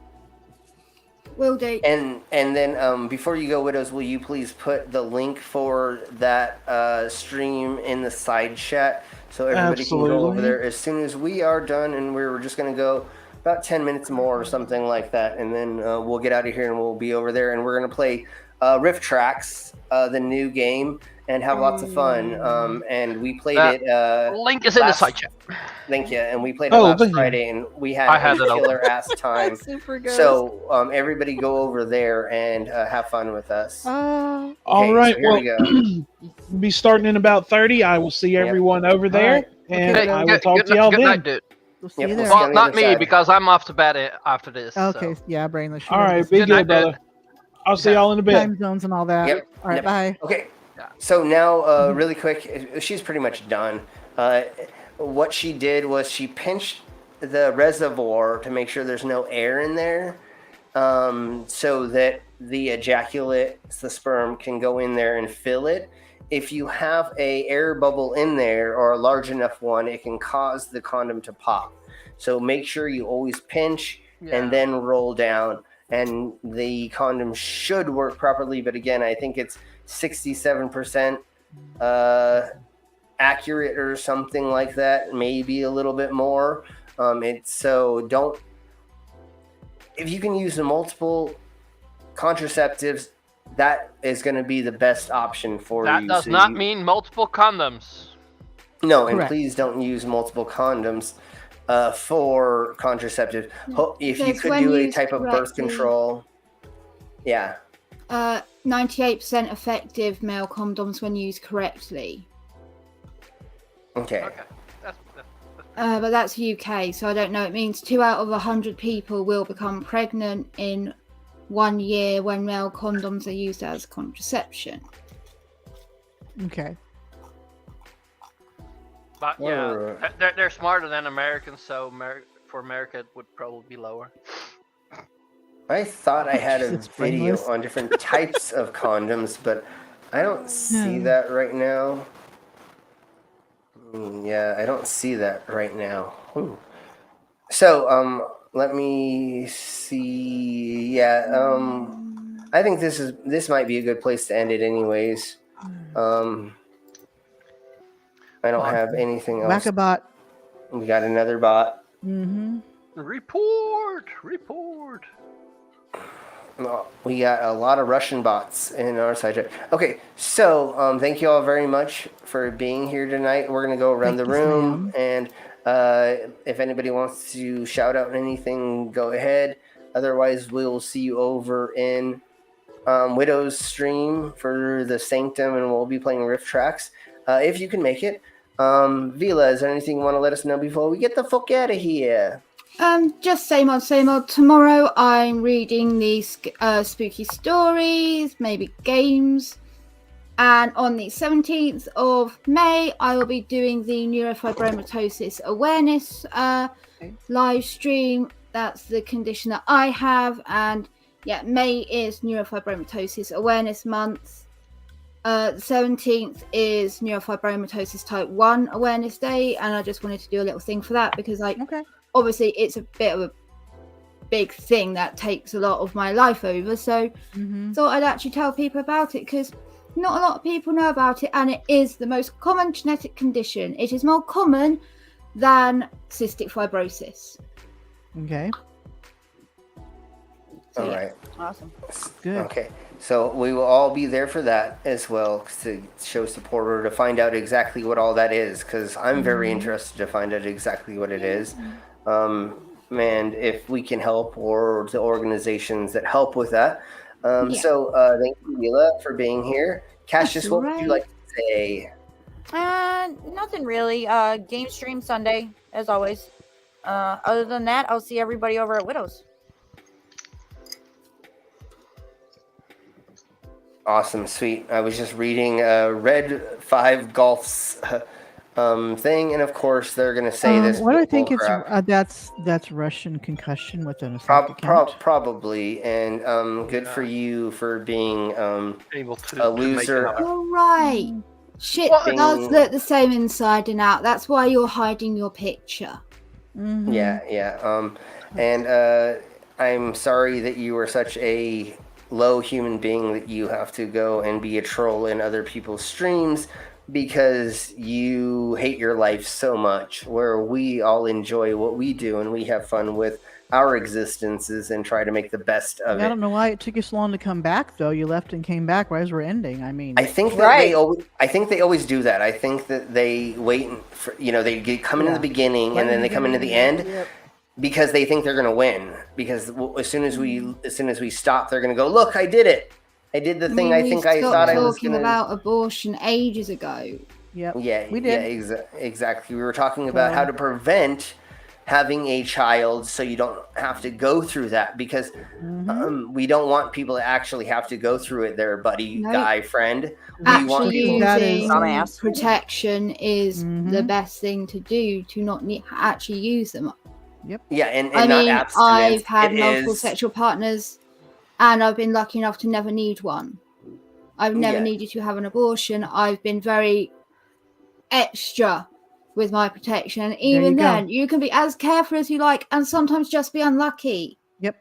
Will do. And then before you go, Widows, will you please put the link for that stream in the side chat so everybody can go over there as soon as we are done, and we're just gonna go about 10 minutes more or something like that, and then we'll get out of here and we'll be over there, and we're going to play Rift Tracks, the new game, and have lots of fun. And we played it. Link is in the side chat. Thank you. And we played it last Friday, and we had a killer ass time. Super good. So everybody go over there and have fun with us. All right. So here we go. We'll be starting in about 30. I will see everyone over there, Right. and Okay, I will talk to y'all good then. night, dude. We'll see you there. Well, not me, because I'm off to bed after this. Okay, So. yeah, brainless. All right, be good, brother. I'll see y'all in a bit. Time zones and all that. Yep. All right, Yep. bye. Okay. So now, really quick, she's pretty much done. What she did was she pinched the reservoir to make sure there's no air in there, so that the ejaculate, the sperm, can go in there and fill it. If you have a air bubble in there or a large enough one, it can cause the condom to pop. So make sure you always pinch and then roll down, and the condom should work properly. But again, I think it's 67% accurate or something like that, maybe a little bit more. If you can use multiple contraceptives, that is going to be the best option for you. That does not mean multiple condoms. No, and please don't use multiple condoms for contraceptives. If you could do a type of birth control. Yeah. 98% effective male condoms when used correctly. Okay. But that's UK, so I don't know. It means 2 out of 100 people will become pregnant in 1 year when male condoms are used as contraception. Okay. But yeah, they're smarter than Americans, so for America it would probably be lower. I thought I had a video on different types of condoms, but I don't see that right now. Yeah, I don't see that right now. Ooh. So, let me see. Yeah, I think this might be a good place to end it anyways. I don't have anything else. Whack a bot. We got another bot. Mm-hmm. Report. Oh, we got a lot of Russian bots in our side chat. Okay, so thank you all very much for being here tonight. We're going to go around the room, and if anybody wants to shout out anything, go ahead. Otherwise, we'll see you over in Widow's stream for the Sanctum, and we'll be playing Rift Tracks if you can make it. Vila, is there anything you want to let us know before we get the fuck out of here? Just same old. Tomorrow I'm reading these spooky stories, maybe games. And on the 17th of May, I will be doing the Neurofibromatosis awareness live stream. That's the condition that I have. And yeah, May is Neurofibromatosis Awareness Month. The 17th is Neurofibromatosis Type 1 Awareness Day. And I just wanted to do a little thing for that because obviously it's a bit of a big thing that takes a lot of my life over. So thought I'd actually tell people about it because not a lot of people know about it, and it is the most common genetic condition. It is more common than cystic fibrosis. Okay. All right. Awesome. Good. Okay. So we will all be there for that as well to show support or to find out exactly what all that is, because I'm very interested to find out exactly what it is. And if we can help, or the organizations that help with that. So thank you, Mila, for being here. Cassius, what would you like to say? Nothing really. Game stream Sunday, as always. Other than that, I'll see everybody over at Widow's. Awesome, sweet. I was just reading Red 5 Golf's thing, and of course they're going to say this. What I think it's that's Russian concussion within a account. Probably, and good for you for being able to a loser. All right. Shit does look the same inside and out. That's why you're hiding your picture. Yeah. And I'm sorry that you were such a low human being that you have to go and be a troll in other people's streams because you hate your life so much, where we all enjoy what we do and we have fun with our existences and try to make the best of it. I don't know why it took you so long to come back, though. You left and came back right as we're ending. I mean, I think that they always do that. I think that they wait for, they come in the beginning and then they come into the end because they think they're going to win. Because as soon as we stop, they're going to go, look, I did it. I did the thing I think I thought I was talking about abortion ages ago. Yep. Yeah, we did. Yeah, exactly. We were talking about how to prevent having a child so you don't have to go through that, because we don't want people to actually have to go through it, their buddy, guy, friend. We want using protection is the best thing to do, to not actually use them. Yep. Yeah, and I not mean, abstinence. I've had multiple sexual partners, and I've been lucky enough to never need one. I've never needed to have an abortion. I've been very extra with my protection. And even then, you can be as careful as you like and sometimes just be unlucky. Yep.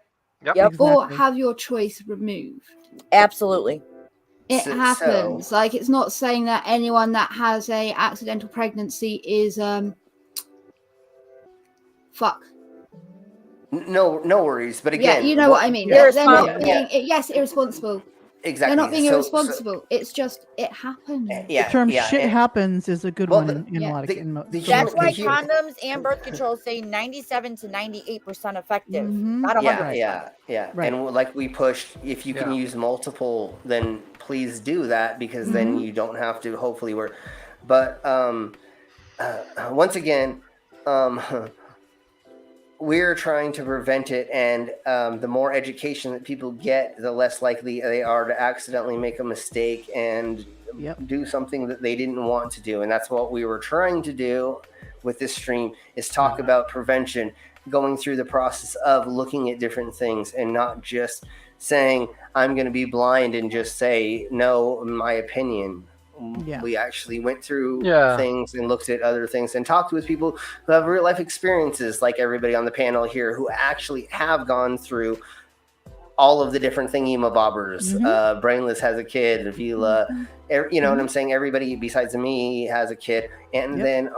Or have your choice removed. Absolutely. It happens. Like, it's not saying that anyone that has a accidental pregnancy is fuck. No worries. But again, you know what I mean. They're not being, yes, irresponsible. Exactly. They're not being irresponsible. It's just, it happens. The term "shit happens" is a good one in a lot of That's why condoms and birth control say 97 to 98% effective, not 100%. Yeah. Right. And like we pushed, if you can use multiple, then please do that, because then you don't have to hopefully work. But once again, we're trying to prevent it, and the more education that people get, the less likely they are to accidentally make a mistake and do something that they didn't want to do. And that's what we were trying to do with this stream, is talk about prevention, going through the process of looking at different things and not just saying, I'm going to be blind and just say, no, in my opinion. We actually went through things and looked at other things and talked with people who have real life experiences, like everybody on the panel here, who actually have gone through all of the different thingy-mabobbers. Brainless has a kid, Avila, you know what I'm saying? Everybody besides me has a kid. And then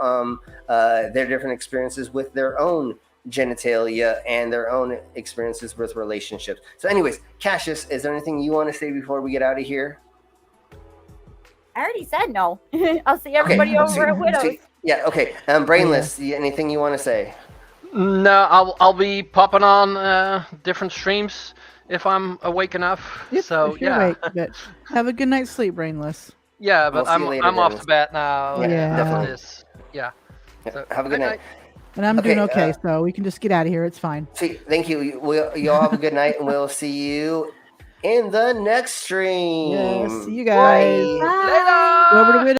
their different experiences with their own genitalia and their own experiences with relationships. So anyways, Cassius, is there anything you want to say before we get out of here? I already said no. I'll see everybody over at Widows. Okay. Brainless, anything you want to say? No, I'll be popping on different streams if I'm awake enough. Yep, so awake, but have a good night's sleep, Brainless. Yeah, but I'm off to bed now. Definitely. So, have a good night. And I'm doing okay, so we can just get out of here. It's fine. Thank you. You all have a good night, and we'll see you in the next stream. See you guys. Bye. Later. Over to Widows.